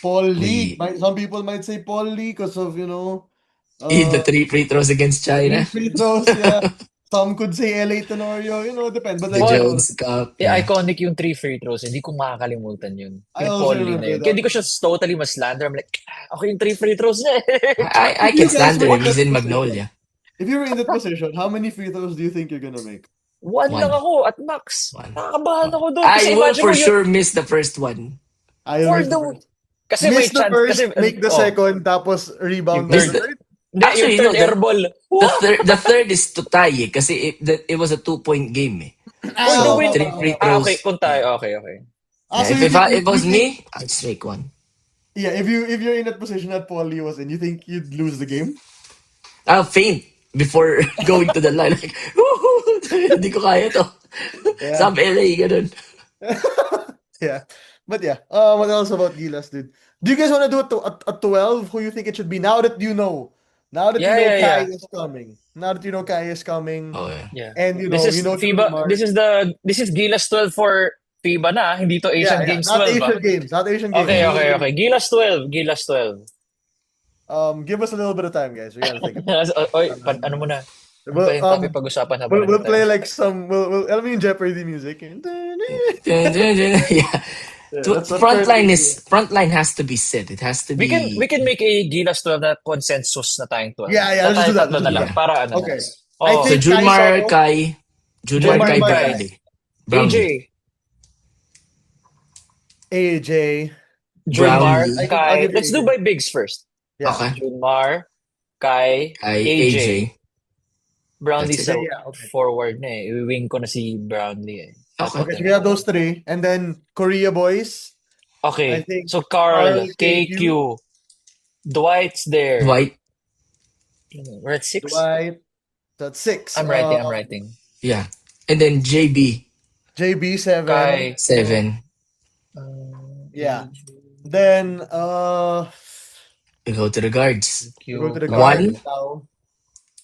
[SPEAKER 2] Paul Lee.
[SPEAKER 3] we
[SPEAKER 2] Some people might say Paul Lee because of,
[SPEAKER 3] eat the
[SPEAKER 2] uh
[SPEAKER 3] 3 free throws against China.
[SPEAKER 2] 3 free throws, yeah. Some could say LA Tenorio, depend. But
[SPEAKER 3] The
[SPEAKER 2] like,
[SPEAKER 1] But,
[SPEAKER 3] Jones Cup, yeah.
[SPEAKER 1] iconic yung 3 free throws. Hindi ko makakalimutan yun.
[SPEAKER 2] I
[SPEAKER 1] Yung
[SPEAKER 2] also
[SPEAKER 1] Paul Lee na
[SPEAKER 2] remember
[SPEAKER 1] yun. Kaya
[SPEAKER 2] that.
[SPEAKER 1] hindi ko siya totally slander. I'm like, okay yung 3 free throws niya eh.
[SPEAKER 3] I
[SPEAKER 2] If
[SPEAKER 3] can
[SPEAKER 2] you guys
[SPEAKER 3] slander
[SPEAKER 2] were
[SPEAKER 3] him.
[SPEAKER 2] in
[SPEAKER 3] He's
[SPEAKER 2] that
[SPEAKER 3] in
[SPEAKER 2] position,
[SPEAKER 3] Magnolia.
[SPEAKER 2] if you were in that position, how many free throws do you think you're gonna make?
[SPEAKER 1] One lang
[SPEAKER 3] One.
[SPEAKER 1] ako at max.
[SPEAKER 3] One.
[SPEAKER 1] Nakakabahan
[SPEAKER 3] One.
[SPEAKER 1] ako doon.
[SPEAKER 3] I
[SPEAKER 1] Kasi
[SPEAKER 3] will
[SPEAKER 1] imagine mo
[SPEAKER 3] for
[SPEAKER 1] yun,
[SPEAKER 3] sure miss the first one.
[SPEAKER 2] I'll
[SPEAKER 1] for
[SPEAKER 2] miss the
[SPEAKER 1] the...
[SPEAKER 2] first.
[SPEAKER 1] Kasi may
[SPEAKER 2] Miss the
[SPEAKER 1] chance.
[SPEAKER 2] first,
[SPEAKER 1] Kasi,
[SPEAKER 2] make the second, tapos
[SPEAKER 1] yung
[SPEAKER 2] rebound on
[SPEAKER 3] Miss
[SPEAKER 2] the
[SPEAKER 1] third.
[SPEAKER 3] the
[SPEAKER 2] third.
[SPEAKER 1] Hindi, yung
[SPEAKER 3] Actually
[SPEAKER 1] third
[SPEAKER 3] no,
[SPEAKER 1] airball. What?
[SPEAKER 3] the third is to tie eh, kasi it was a 2-point game eh.
[SPEAKER 1] For the
[SPEAKER 3] So
[SPEAKER 1] win.
[SPEAKER 3] three free
[SPEAKER 1] Okay.
[SPEAKER 3] throws.
[SPEAKER 1] Kung tayo. Okay, okay.
[SPEAKER 3] Yeah,
[SPEAKER 2] So
[SPEAKER 3] if it
[SPEAKER 2] you
[SPEAKER 3] was
[SPEAKER 2] think,
[SPEAKER 3] me, I'd just make one.
[SPEAKER 2] yeah, if you're in that position that Paul Lee was in, you think you'd lose the game?
[SPEAKER 3] I'll faint before going to the line. Like, hindi ko kaya to.
[SPEAKER 2] Yeah.
[SPEAKER 3] Sub LA, ganun.
[SPEAKER 2] Yeah. But yeah, what else about Gilas, dude? Do you guys want to do a 12? Who you think it should be now that you know? Now that you know Kai is coming. Now that you know Kai is coming.
[SPEAKER 3] Oh, yeah.
[SPEAKER 1] Yeah.
[SPEAKER 2] And
[SPEAKER 1] This is FIBA.
[SPEAKER 2] Mark.
[SPEAKER 1] This is Gilas 12 for FIBA na. Hindi to Asian Games
[SPEAKER 2] Not
[SPEAKER 1] 12
[SPEAKER 2] Asian Games. Not Asian Games.
[SPEAKER 1] Okay,
[SPEAKER 2] Gilas
[SPEAKER 1] okay,
[SPEAKER 2] 12.
[SPEAKER 1] okay. Gilas 12. Gilas 12.
[SPEAKER 2] Give us a little bit of time, guys. We gotta think about
[SPEAKER 1] Oy, ano muna? Ano
[SPEAKER 2] Well,
[SPEAKER 1] pa yung topic pag-usapan habang
[SPEAKER 2] we'll play
[SPEAKER 1] nagtayo?
[SPEAKER 2] like I mean Jeopardy music.
[SPEAKER 3] Yeah.
[SPEAKER 2] That's
[SPEAKER 3] Frontline has to be set. It has to
[SPEAKER 1] We
[SPEAKER 3] be.
[SPEAKER 1] can make a Gilas 12 na consensus na tayong 12.
[SPEAKER 2] Yeah, let's do that.
[SPEAKER 1] Tatlo na lang.
[SPEAKER 3] Yeah.
[SPEAKER 1] Para ano
[SPEAKER 2] Okay.
[SPEAKER 1] na.
[SPEAKER 2] I
[SPEAKER 1] Oh,
[SPEAKER 3] So
[SPEAKER 2] think
[SPEAKER 3] Junmar,
[SPEAKER 2] Kai Soto,
[SPEAKER 3] Kai, Junmar, Kai,
[SPEAKER 2] Junmar,
[SPEAKER 3] Brownlee.
[SPEAKER 1] AJ,
[SPEAKER 3] Brownlee.
[SPEAKER 2] AJ.
[SPEAKER 1] Junmar,
[SPEAKER 3] Brownlee.
[SPEAKER 1] Kai.
[SPEAKER 2] I'll give you
[SPEAKER 1] Let's do
[SPEAKER 2] AJ.
[SPEAKER 1] by bigs first.
[SPEAKER 2] Yeah.
[SPEAKER 3] Okay.
[SPEAKER 1] Junmar, Kai,
[SPEAKER 3] Kai,
[SPEAKER 1] AJ.
[SPEAKER 3] AJ.
[SPEAKER 1] Brownlee
[SPEAKER 3] That's
[SPEAKER 1] sa
[SPEAKER 2] it. Yeah, okay.
[SPEAKER 1] forward na eh. Iwing ko na si Brownlee eh.
[SPEAKER 2] Okay, so we have those three. And then Korea boys.
[SPEAKER 1] Okay.
[SPEAKER 2] I think
[SPEAKER 1] So Carl,
[SPEAKER 2] Carl,
[SPEAKER 1] KQ, Dwight's there.
[SPEAKER 3] Dwight.
[SPEAKER 1] We're at 6?
[SPEAKER 2] Dwight. That's 6.
[SPEAKER 1] I'm writing.
[SPEAKER 3] Yeah. And then JB,
[SPEAKER 2] JB 7.
[SPEAKER 1] Kai,
[SPEAKER 3] 7.
[SPEAKER 2] Yeah. Then
[SPEAKER 3] We go to the guards.
[SPEAKER 2] we go to the
[SPEAKER 3] Juan.
[SPEAKER 2] guards now.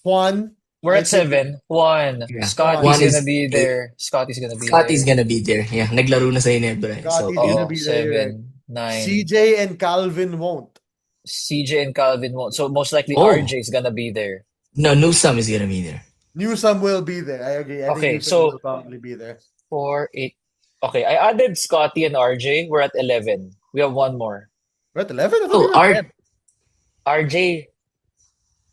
[SPEAKER 2] Juan.
[SPEAKER 1] We're
[SPEAKER 2] I
[SPEAKER 1] at
[SPEAKER 2] think
[SPEAKER 1] 7. Juan.
[SPEAKER 3] Yeah.
[SPEAKER 1] Scotty's
[SPEAKER 3] Juan is
[SPEAKER 1] gonna be there. Scotty's gonna be
[SPEAKER 3] Scotty's
[SPEAKER 1] there.
[SPEAKER 3] gonna be there. Yeah. Naglaro na sa Inebra. So,
[SPEAKER 2] Scotty's gonna be there.
[SPEAKER 1] 7, 9.
[SPEAKER 2] CJ and Calvin won't.
[SPEAKER 1] CJ and Calvin won't. So most likely
[SPEAKER 3] Oh.
[SPEAKER 1] RJ's gonna be there.
[SPEAKER 3] no, Newsome is gonna be there.
[SPEAKER 2] Newsome will be there. I agree. I
[SPEAKER 1] Okay,
[SPEAKER 2] think
[SPEAKER 1] so-
[SPEAKER 2] Newsome will probably be there.
[SPEAKER 1] 4, 8. Okay, I added Scotty and RJ. We're at 11. We have one more.
[SPEAKER 2] We're at 11? I thought
[SPEAKER 3] Oh,
[SPEAKER 2] we were at 10.
[SPEAKER 1] RJ.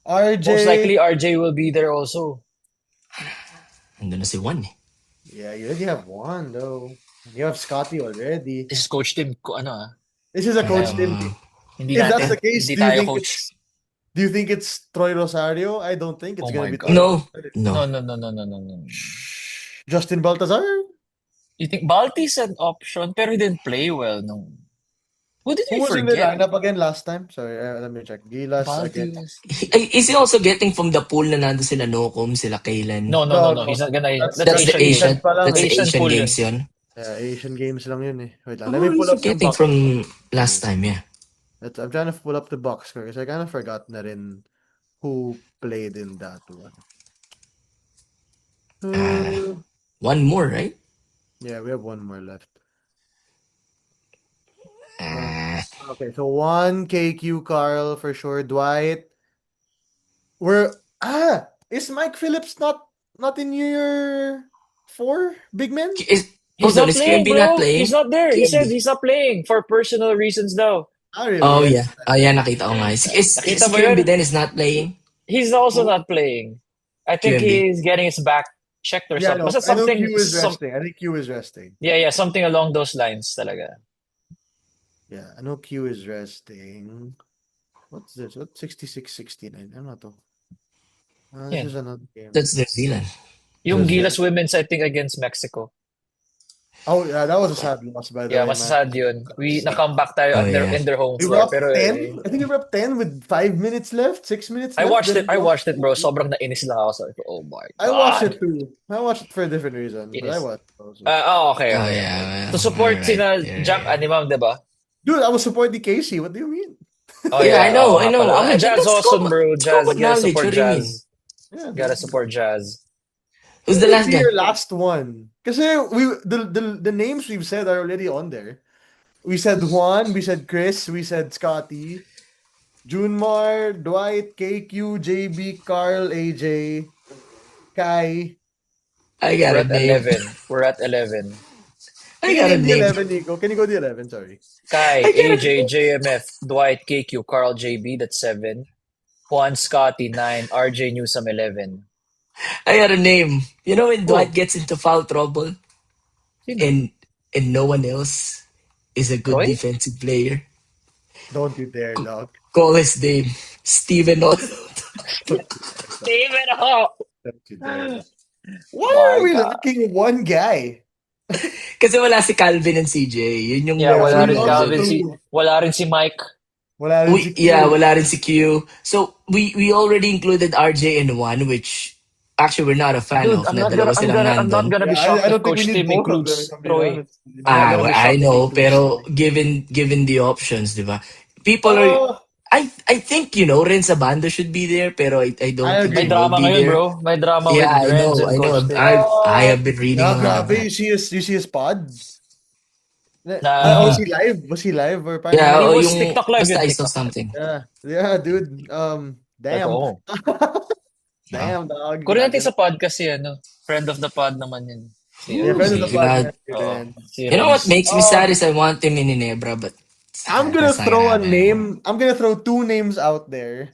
[SPEAKER 2] RJ.
[SPEAKER 1] Most likely RJ will be there also.
[SPEAKER 3] Andun na si Juan eh.
[SPEAKER 2] Yeah, you already have one though. You have Scotty already.
[SPEAKER 1] This is Coach Tim. Ano ah.
[SPEAKER 2] This is a coach team.
[SPEAKER 1] Hindi
[SPEAKER 2] If
[SPEAKER 1] natin.
[SPEAKER 2] that's the case,
[SPEAKER 1] Hindi
[SPEAKER 2] do you
[SPEAKER 1] tayo
[SPEAKER 2] think
[SPEAKER 1] coach.
[SPEAKER 2] Do you think it's Troy Rosario? I don't think it's
[SPEAKER 1] Oh
[SPEAKER 2] gonna
[SPEAKER 1] my
[SPEAKER 2] be
[SPEAKER 1] God.
[SPEAKER 2] Troy
[SPEAKER 3] No,
[SPEAKER 2] Rosario.
[SPEAKER 1] No,
[SPEAKER 3] no.
[SPEAKER 1] no, no, no, no, no, no.
[SPEAKER 2] Justin Baltazar?
[SPEAKER 1] You think Balti's an option, pero he didn't play well. No. Who did
[SPEAKER 2] Who
[SPEAKER 1] we
[SPEAKER 2] was in the
[SPEAKER 1] forget?
[SPEAKER 2] lineup again last time? Sorry, let me check. Gilas
[SPEAKER 1] Balti
[SPEAKER 2] again.
[SPEAKER 1] was...
[SPEAKER 3] Is he also getting from the pool na nando sila Nocum, sila Kaylan?
[SPEAKER 1] No, no, no,
[SPEAKER 2] No,
[SPEAKER 1] no.
[SPEAKER 2] no.
[SPEAKER 1] He's not gonna.
[SPEAKER 2] That's
[SPEAKER 1] That's
[SPEAKER 3] That's the
[SPEAKER 1] Asian
[SPEAKER 2] Asian
[SPEAKER 3] Asian.
[SPEAKER 1] game.
[SPEAKER 2] pa lang
[SPEAKER 3] That's
[SPEAKER 2] eh.
[SPEAKER 3] the
[SPEAKER 1] Asian
[SPEAKER 3] Asian
[SPEAKER 1] pool yun.
[SPEAKER 3] games yun.
[SPEAKER 2] Yeah, Asian games lang yun eh. Wait lang. Let
[SPEAKER 3] Who
[SPEAKER 2] me
[SPEAKER 3] is
[SPEAKER 2] pull
[SPEAKER 3] he
[SPEAKER 2] up the
[SPEAKER 3] getting
[SPEAKER 2] box.
[SPEAKER 3] from last time? Yeah.
[SPEAKER 2] I'm trying to pull up the box score because I kind of forgot na rin who played in that one.
[SPEAKER 3] One more, right?
[SPEAKER 2] Yeah, we have one more left.
[SPEAKER 3] Ah,
[SPEAKER 2] Okay, so one KQ Carl for sure. Dwight. Is Mike Phillips not in year 4 big men?
[SPEAKER 3] is
[SPEAKER 1] He's
[SPEAKER 3] hold on,
[SPEAKER 1] not
[SPEAKER 3] is
[SPEAKER 1] playing,
[SPEAKER 3] QMB not
[SPEAKER 1] bro. He's
[SPEAKER 3] playing?
[SPEAKER 1] not there. He said
[SPEAKER 3] QMB.
[SPEAKER 1] he's not playing for personal reasons now.
[SPEAKER 2] Ah, really?
[SPEAKER 3] Oh
[SPEAKER 2] I
[SPEAKER 3] yeah. Oh yeah, nakita ko nga.
[SPEAKER 1] Nakita
[SPEAKER 3] Si
[SPEAKER 1] mo
[SPEAKER 3] QMB
[SPEAKER 1] yun?
[SPEAKER 3] then is not playing.
[SPEAKER 1] He's also
[SPEAKER 2] Oh,
[SPEAKER 1] not playing. I think
[SPEAKER 3] QMB.
[SPEAKER 1] he's getting his back checked or
[SPEAKER 2] yeah,
[SPEAKER 1] something.
[SPEAKER 2] no,
[SPEAKER 1] Basta
[SPEAKER 2] I know
[SPEAKER 1] something,
[SPEAKER 2] Q is resting. I think Q is resting.
[SPEAKER 1] yeah, something along those lines talaga.
[SPEAKER 2] Yeah, I know Q is resting. What's this? What 66-69? Ano to? This
[SPEAKER 1] Yan.
[SPEAKER 2] is another game.
[SPEAKER 3] That's New Zealand.
[SPEAKER 1] Yung
[SPEAKER 2] Yeah.
[SPEAKER 1] Gilas women's, I think, against Mexico.
[SPEAKER 2] Oh, yeah, that was a sad loss by the
[SPEAKER 1] Yeah,
[SPEAKER 2] way,
[SPEAKER 1] mas
[SPEAKER 2] man.
[SPEAKER 1] sad yun. We na-comeback tayo
[SPEAKER 3] Oh
[SPEAKER 1] at
[SPEAKER 3] yeah.
[SPEAKER 1] in their home
[SPEAKER 2] We were
[SPEAKER 1] floor.
[SPEAKER 2] up
[SPEAKER 1] Pero
[SPEAKER 2] 10. I think we were up 10 with 5 minutes left, 6 minutes
[SPEAKER 1] I
[SPEAKER 2] left.
[SPEAKER 1] watched
[SPEAKER 2] Then
[SPEAKER 1] it. I watched it, bro. Sobrang nainis lang ako. Sabi ko, oh my
[SPEAKER 2] I watched
[SPEAKER 1] God.
[SPEAKER 2] it too. I watched it for a different reason, but I
[SPEAKER 1] Yes.
[SPEAKER 2] watched it also.
[SPEAKER 1] Okay,
[SPEAKER 3] Oh
[SPEAKER 1] okay.
[SPEAKER 3] yeah.
[SPEAKER 1] To support
[SPEAKER 3] Alright.
[SPEAKER 1] sina
[SPEAKER 3] Yeah,
[SPEAKER 1] Jack
[SPEAKER 3] yeah.
[SPEAKER 1] Animam, diba?
[SPEAKER 2] Dude, I was supporting Casey. What do you mean?
[SPEAKER 1] Oh
[SPEAKER 3] Yeah, I
[SPEAKER 1] yeah,
[SPEAKER 3] know,
[SPEAKER 1] oo
[SPEAKER 3] I
[SPEAKER 1] nga
[SPEAKER 3] know.
[SPEAKER 1] pala. I'm a Jazz
[SPEAKER 3] That's
[SPEAKER 1] awesome, bro.
[SPEAKER 3] it's
[SPEAKER 1] Jazz,
[SPEAKER 3] common
[SPEAKER 1] gotta
[SPEAKER 3] knowledge.
[SPEAKER 1] support
[SPEAKER 3] What do you mean?
[SPEAKER 1] Jazz.
[SPEAKER 2] Yeah,
[SPEAKER 1] Gotta
[SPEAKER 2] dude.
[SPEAKER 1] support Jazz.
[SPEAKER 3] Who's
[SPEAKER 2] Who
[SPEAKER 3] the
[SPEAKER 2] would
[SPEAKER 3] last
[SPEAKER 2] be
[SPEAKER 3] guy?
[SPEAKER 2] your last one? Kasi the names we've said are already on there. We said Juan, we said Chris, we said Scotty, Junmar, Dwight, KQ, JB, Carl, AJ, Kai.
[SPEAKER 3] I got
[SPEAKER 1] We're
[SPEAKER 3] a
[SPEAKER 1] at
[SPEAKER 3] name.
[SPEAKER 1] 11. We're at 11.
[SPEAKER 3] I
[SPEAKER 2] Can you
[SPEAKER 3] got a
[SPEAKER 2] name the
[SPEAKER 3] name.
[SPEAKER 2] 11, Nico? Can you go the 11? Sorry.
[SPEAKER 1] Kai,
[SPEAKER 3] I got a
[SPEAKER 1] AJ, JMF, Dwight, KQ, Carl, JB, that's 7. Juan, Scotty, 9. RJ Newsome, 11.
[SPEAKER 3] I got a name. You know when Dwight
[SPEAKER 1] Oh,
[SPEAKER 3] gets into foul trouble
[SPEAKER 1] sino?
[SPEAKER 3] and no one else is a good
[SPEAKER 1] Troy?
[SPEAKER 3] defensive player?
[SPEAKER 2] Don't you dare, dog.
[SPEAKER 3] Call his name. Steven Otto.
[SPEAKER 2] Don't you dare, dog.
[SPEAKER 1] Steven Ho!
[SPEAKER 2] Don't you dare, dog. Why
[SPEAKER 1] My
[SPEAKER 2] are we
[SPEAKER 1] God.
[SPEAKER 2] lacking one guy?
[SPEAKER 3] Kasi wala si Calvin and CJ. Yun yung
[SPEAKER 1] Yeah,
[SPEAKER 2] Yeah,
[SPEAKER 1] wala
[SPEAKER 2] we
[SPEAKER 1] rin
[SPEAKER 2] lost
[SPEAKER 1] Calvin si...
[SPEAKER 2] two.
[SPEAKER 1] Wala rin si Mike.
[SPEAKER 2] Wala rin si Q.
[SPEAKER 3] wala rin si Q. So, we already included RJ in one, which actually we're not a fan
[SPEAKER 1] Dude,
[SPEAKER 3] of na dalawa silang
[SPEAKER 1] I'm not
[SPEAKER 3] nandun.
[SPEAKER 1] gonna be
[SPEAKER 2] Yeah,
[SPEAKER 1] shocked
[SPEAKER 2] I
[SPEAKER 1] if
[SPEAKER 2] don't think we
[SPEAKER 1] Coach
[SPEAKER 2] need
[SPEAKER 1] Tim
[SPEAKER 2] both of them,
[SPEAKER 1] includes
[SPEAKER 2] if I'm being
[SPEAKER 1] Troy.
[SPEAKER 2] honest.
[SPEAKER 1] I'm not gonna be
[SPEAKER 3] I
[SPEAKER 1] shocked if he
[SPEAKER 3] know,
[SPEAKER 1] includes
[SPEAKER 3] pero
[SPEAKER 1] Troy.
[SPEAKER 3] given the options, di ba? People are,
[SPEAKER 2] Oh,
[SPEAKER 3] I think, Ren Sabando should be there, pero I don't
[SPEAKER 2] I
[SPEAKER 3] think
[SPEAKER 1] May
[SPEAKER 3] he
[SPEAKER 2] agree.
[SPEAKER 3] will
[SPEAKER 1] drama
[SPEAKER 3] be
[SPEAKER 1] ngayon,
[SPEAKER 3] there.
[SPEAKER 1] bro. May drama
[SPEAKER 3] Yeah,
[SPEAKER 1] with
[SPEAKER 3] I
[SPEAKER 1] Renz
[SPEAKER 3] know,
[SPEAKER 1] and
[SPEAKER 3] I know.
[SPEAKER 1] Coach Tim.
[SPEAKER 3] I have been reading about
[SPEAKER 2] grabe.
[SPEAKER 3] that.
[SPEAKER 2] You see his pod? Was
[SPEAKER 1] Na
[SPEAKER 2] he live? Was he live or parang
[SPEAKER 3] Yeah,
[SPEAKER 1] he
[SPEAKER 2] ano?
[SPEAKER 1] was
[SPEAKER 3] yung,
[SPEAKER 1] TikTok live
[SPEAKER 3] basta
[SPEAKER 1] yun,
[SPEAKER 3] I saw
[SPEAKER 1] TikTok live.
[SPEAKER 3] something.
[SPEAKER 2] Yeah, dude. Damn.
[SPEAKER 1] Totoo.
[SPEAKER 2] Damn, dog.
[SPEAKER 1] Kung natin
[SPEAKER 2] Grabe.
[SPEAKER 1] sa podcast si friend of the pod naman yun. Si,
[SPEAKER 2] Yeah, friend of the
[SPEAKER 3] God.
[SPEAKER 2] podcast.
[SPEAKER 1] Oo,
[SPEAKER 2] man.
[SPEAKER 1] si
[SPEAKER 3] You know what
[SPEAKER 1] Renz.
[SPEAKER 3] makes me sad is I want him in Ginebra, but
[SPEAKER 2] I'm gonna
[SPEAKER 3] that's not
[SPEAKER 2] throw a
[SPEAKER 3] gonna happen.
[SPEAKER 2] name. I'm gonna throw two names out there.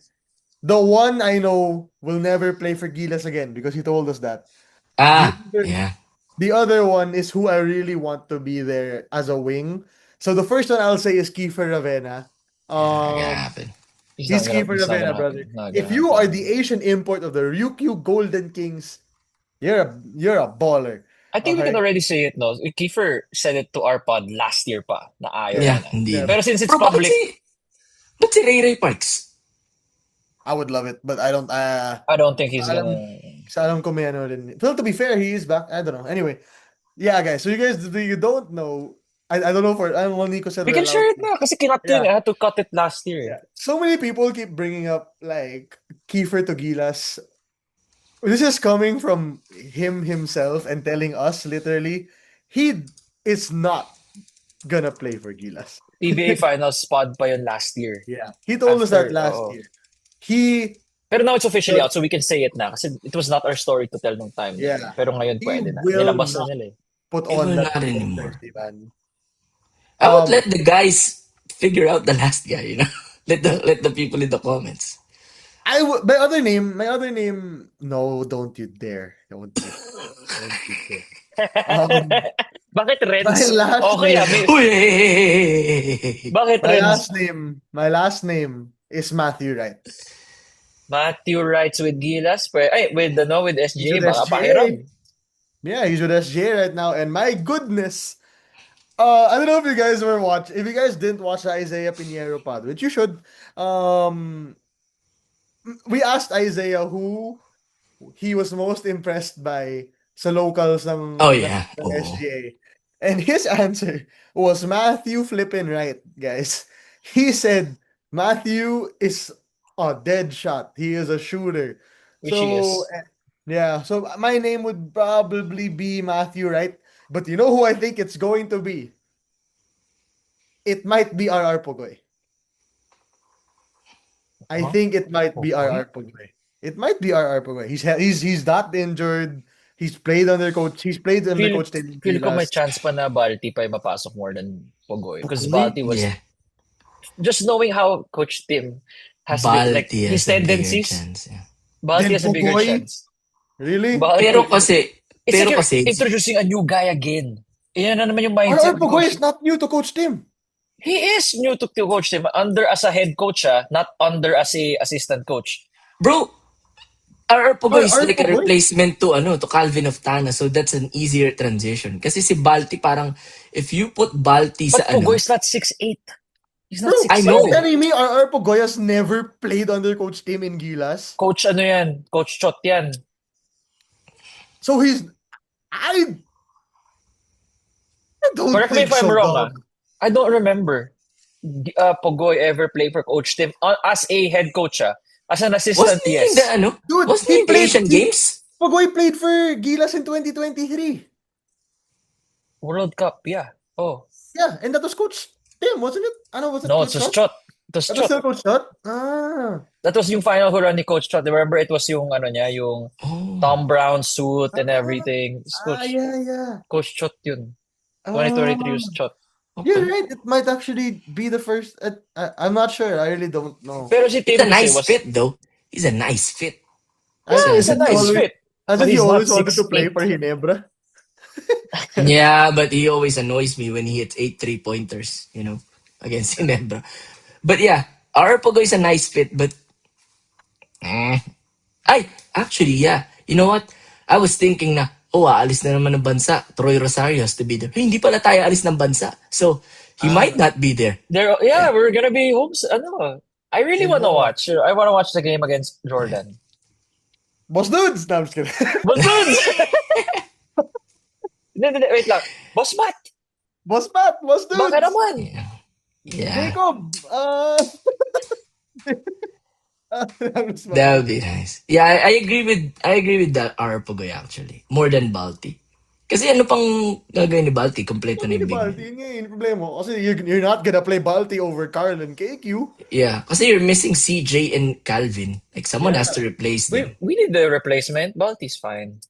[SPEAKER 2] The one I know will never play for Gilas again because he told us that.
[SPEAKER 3] Yeah.
[SPEAKER 2] The other one is who I really want to be there as a wing. So the first one I'll say is Kiefer Ravena.
[SPEAKER 3] Yeah, not gonna happen.
[SPEAKER 2] He's Kiefer
[SPEAKER 1] It's not
[SPEAKER 2] Ravena,
[SPEAKER 1] gonna
[SPEAKER 2] brother.
[SPEAKER 1] happen. Not
[SPEAKER 2] If
[SPEAKER 1] gonna
[SPEAKER 2] you are
[SPEAKER 1] happen.
[SPEAKER 2] the Asian import of the Ryukyu Golden Kings, you're a baller.
[SPEAKER 1] I think we
[SPEAKER 2] Okay.
[SPEAKER 1] can already say it, no? Kiefer said it to our pod last year pa, na ayaw
[SPEAKER 3] Yeah,
[SPEAKER 1] niya na.
[SPEAKER 3] indeed.
[SPEAKER 1] Pero since it's
[SPEAKER 3] Bro,
[SPEAKER 1] public,
[SPEAKER 3] ba't si Ray Ray Parks?
[SPEAKER 2] I would love it, but I don't.
[SPEAKER 1] I don't think he's
[SPEAKER 2] Alam,
[SPEAKER 1] gonna...
[SPEAKER 2] sa alam ko may ano rin. Well, to be fair, he is back. I don't know. Anyway, yeah, guys. So you don't know. I don't know for. I don't know. Nico said
[SPEAKER 1] We
[SPEAKER 2] we're
[SPEAKER 1] can share
[SPEAKER 2] allowed
[SPEAKER 1] it na kasi kinat yun.
[SPEAKER 2] Yeah.
[SPEAKER 1] I had to cut it last year.
[SPEAKER 2] Yeah. So many people keep bringing up like Kiefer to Gilas. This is coming from him himself and telling us literally he is not gonna play for Gilas.
[SPEAKER 1] PBA Finals pod pa yun last year.
[SPEAKER 2] Yeah. He told us that
[SPEAKER 1] After,
[SPEAKER 2] last
[SPEAKER 1] oo.
[SPEAKER 2] year. He
[SPEAKER 1] Pero now it's officially out, so we can say it na. Kasi it was not our story to tell nung time.
[SPEAKER 2] Yeah.
[SPEAKER 1] Pero ngayon
[SPEAKER 2] He
[SPEAKER 1] pwede na.
[SPEAKER 2] will
[SPEAKER 1] Nilabas na
[SPEAKER 2] not
[SPEAKER 1] nila eh.
[SPEAKER 2] put
[SPEAKER 3] He
[SPEAKER 2] on
[SPEAKER 3] will
[SPEAKER 2] that
[SPEAKER 3] not anymore.
[SPEAKER 2] jersey, man.
[SPEAKER 3] I would
[SPEAKER 2] Um,
[SPEAKER 3] let the guys figure out the last guy, let the people in the comments.
[SPEAKER 2] my other name, no, don't you dare. Don't you dare.
[SPEAKER 1] Bakit Reds?
[SPEAKER 2] My last
[SPEAKER 1] Okay,
[SPEAKER 2] name-
[SPEAKER 3] Uy!
[SPEAKER 1] Bakit
[SPEAKER 2] My
[SPEAKER 1] Reds?
[SPEAKER 2] last name is Matthew Wright.
[SPEAKER 1] Matthew writes with Gilas, with
[SPEAKER 2] He's
[SPEAKER 1] SJ,
[SPEAKER 2] with
[SPEAKER 1] baka
[SPEAKER 2] SJ.
[SPEAKER 1] pahiram.
[SPEAKER 2] Yeah, he's with SJ right now, and my goodness, I don't know if you guys were watch. If you guys didn't watch the Isaiah Pinheiro pod, which you should, um, we asked Isaiah who he was most impressed by sa locals
[SPEAKER 3] Oh
[SPEAKER 2] ng
[SPEAKER 3] yeah. Oh.
[SPEAKER 2] SGA. And his answer was Matthew flipping right, guys. He said Matthew is a dead shot. He is a shooter.
[SPEAKER 1] Which he
[SPEAKER 2] So
[SPEAKER 1] is.
[SPEAKER 2] yeah, so my name would probably be Matthew, right? But you know who I think it's going to be? It might be RR Pogoy. I
[SPEAKER 1] Huh?
[SPEAKER 2] think it might be
[SPEAKER 1] Okay.
[SPEAKER 2] RR Pogoy. It might be RR Pogoy. He's not injured. He's played under coach. He's played under
[SPEAKER 1] Feel,
[SPEAKER 2] coach Teddy
[SPEAKER 1] feel ko may
[SPEAKER 2] Gilas.
[SPEAKER 1] chance pa na Balti pa yung mapasok more than Pogoy. Because
[SPEAKER 2] Pogoy,
[SPEAKER 1] Balti was,
[SPEAKER 3] Yeah.
[SPEAKER 1] just knowing how Coach Tim has been, like,
[SPEAKER 3] Balti
[SPEAKER 1] his
[SPEAKER 3] has a bigger
[SPEAKER 1] tendencies,
[SPEAKER 3] chance. Yeah.
[SPEAKER 1] Balti
[SPEAKER 2] then
[SPEAKER 1] has a bigger
[SPEAKER 2] Pogoy.
[SPEAKER 1] chance.
[SPEAKER 2] Really?
[SPEAKER 3] Pero
[SPEAKER 1] Balti,
[SPEAKER 3] kasi,
[SPEAKER 1] it's like
[SPEAKER 3] pero
[SPEAKER 1] you're
[SPEAKER 3] kasi,
[SPEAKER 1] introducing a new guy again. Yan na naman yung mindset
[SPEAKER 2] RR
[SPEAKER 1] ni
[SPEAKER 2] Pogoy
[SPEAKER 1] Coach.
[SPEAKER 2] is not new to coach Tim.
[SPEAKER 1] He is new to Coach Tim, under as a head coach, not under as a assistant coach.
[SPEAKER 3] bro, RR Pogoy is
[SPEAKER 2] RR
[SPEAKER 3] like a
[SPEAKER 2] Pogoy?
[SPEAKER 3] replacement to Calvin of Tana, so that's an easier transition. Kasi si Balti parang, if you put Balti
[SPEAKER 1] But
[SPEAKER 3] sa
[SPEAKER 1] Pogoy's not 6'8". He's not
[SPEAKER 2] Bro,
[SPEAKER 3] I
[SPEAKER 1] 6'7".
[SPEAKER 3] know.
[SPEAKER 2] you're telling me RR Pogoy has never played under coach Tim in Gilas?
[SPEAKER 1] Coach ano yan? Coach Chot yan.
[SPEAKER 2] So I don't
[SPEAKER 1] Correct me
[SPEAKER 2] think
[SPEAKER 1] if I'm
[SPEAKER 2] so,
[SPEAKER 1] wrong,
[SPEAKER 2] dog.
[SPEAKER 1] I don't remember Pogoy ever played for Coach Tim as a head coach, As an assistant,
[SPEAKER 3] Wasn't he in the,
[SPEAKER 1] yes.
[SPEAKER 2] Dude,
[SPEAKER 3] wasn't
[SPEAKER 2] he
[SPEAKER 3] he in the
[SPEAKER 2] played.
[SPEAKER 3] Asian Games?
[SPEAKER 2] Pogoy played for Gilas in 2023.
[SPEAKER 1] World Cup, yeah. Oh.
[SPEAKER 2] Yeah, and that was Coach Tim, wasn't it? Ano, was it
[SPEAKER 1] No,
[SPEAKER 2] Coach
[SPEAKER 1] it was
[SPEAKER 2] Shot?
[SPEAKER 1] Chot. It was
[SPEAKER 2] That was
[SPEAKER 1] Chot.
[SPEAKER 2] still Coach Shot? Ah.
[SPEAKER 1] That was yung final who run ni Coach Chot. Remember, it was yung ano niya, yung
[SPEAKER 3] Oh.
[SPEAKER 1] Tom Brown suit and everything.
[SPEAKER 2] Yeah.
[SPEAKER 1] Coach Chot yun.
[SPEAKER 2] Ah.
[SPEAKER 1] 2023 was Chot.
[SPEAKER 2] You're
[SPEAKER 3] Okay.
[SPEAKER 2] right. It might actually be the first. I'm not sure. I really don't know.
[SPEAKER 1] Pero si
[SPEAKER 3] He's
[SPEAKER 1] Tim
[SPEAKER 3] a nice
[SPEAKER 1] was...
[SPEAKER 3] fit though. He's a nice fit.
[SPEAKER 1] Yeah, he's a
[SPEAKER 2] Hasn't he
[SPEAKER 1] nice
[SPEAKER 2] always-
[SPEAKER 1] fit.
[SPEAKER 2] Hasn't
[SPEAKER 1] But
[SPEAKER 2] he
[SPEAKER 1] he's not
[SPEAKER 2] always wanted to play
[SPEAKER 1] 6'8".
[SPEAKER 2] for Ginebra?
[SPEAKER 3] Yeah, but he always annoys me when he hits 8 3-pointers, against Ginebra. But yeah, our Pogo is a nice fit, but actually, yeah. You know what? I was thinking na, aalis na naman ng bansa. Troy Rosario has to be there. Hey, hindi pala tayo alis ng bansa. So, he might not be there.
[SPEAKER 1] We're gonna be home. Ano, I really want to watch. I want to watch the game against Jordan.
[SPEAKER 2] Boss dudes! No, I'm just kidding.
[SPEAKER 1] Boss dudes! Hindi, wait lang. Boss Matt!
[SPEAKER 2] Boss Matt! Boss dudes!
[SPEAKER 1] Baka naman.
[SPEAKER 3] Yeah.
[SPEAKER 2] Jacob!
[SPEAKER 3] That would be nice. Yeah, I agree with that R Pogoy actually. More than Balti. Kasi ano pang gagawin ni Balti? Kompleto na yung big
[SPEAKER 2] Balti,
[SPEAKER 3] man.
[SPEAKER 2] yun nga yung problema. Kasi you're not gonna play Balti over Carl and KQ.
[SPEAKER 3] Yeah, kasi you're missing CJ and Calvin. Like someone has to replace them.
[SPEAKER 1] We need the replacement. Balti's fine.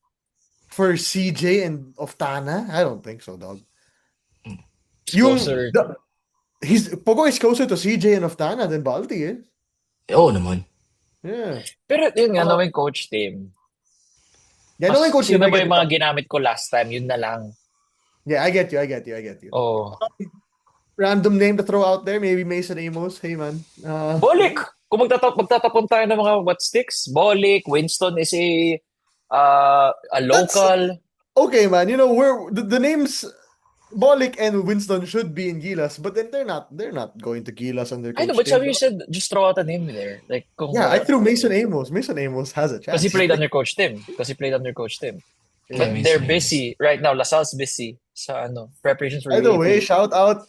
[SPEAKER 2] For CJ and Oftana? I don't think so, dog.
[SPEAKER 1] Closer.
[SPEAKER 2] Pogo is closer to CJ and Oftana than Balti, eh?
[SPEAKER 3] Oo naman.
[SPEAKER 2] Yeah.
[SPEAKER 1] Pero yun nga, knowing Coach Tim.
[SPEAKER 2] Yeah, knowing Coach
[SPEAKER 1] Yun
[SPEAKER 2] Tim,
[SPEAKER 1] na ba yung mga ginamit ko last time? Yun na lang.
[SPEAKER 2] Yeah, I get you.
[SPEAKER 1] Oh.
[SPEAKER 2] Random name to throw out there, maybe Mason Amos. Hey, man.
[SPEAKER 1] Bolik! Kung magtatapon tayo ng mga what sticks, Bolik, Winston is a local.
[SPEAKER 2] Okay, man. You know, the names Bolik and Winston should be in Gilas, but then they're not going to Gilas under Coach
[SPEAKER 1] I know, but
[SPEAKER 2] Tim.
[SPEAKER 1] sabi you said, just throw out a name there. Like, kung,
[SPEAKER 2] Yeah, I threw Mason Amos. Mason Amos has a chance.
[SPEAKER 1] Because he played under Coach Tim. But
[SPEAKER 3] Mason
[SPEAKER 1] they're
[SPEAKER 3] Amos.
[SPEAKER 1] busy. Right now, LaSalle's busy sa preparations for
[SPEAKER 2] By the way,
[SPEAKER 1] UAP.
[SPEAKER 2] shout out,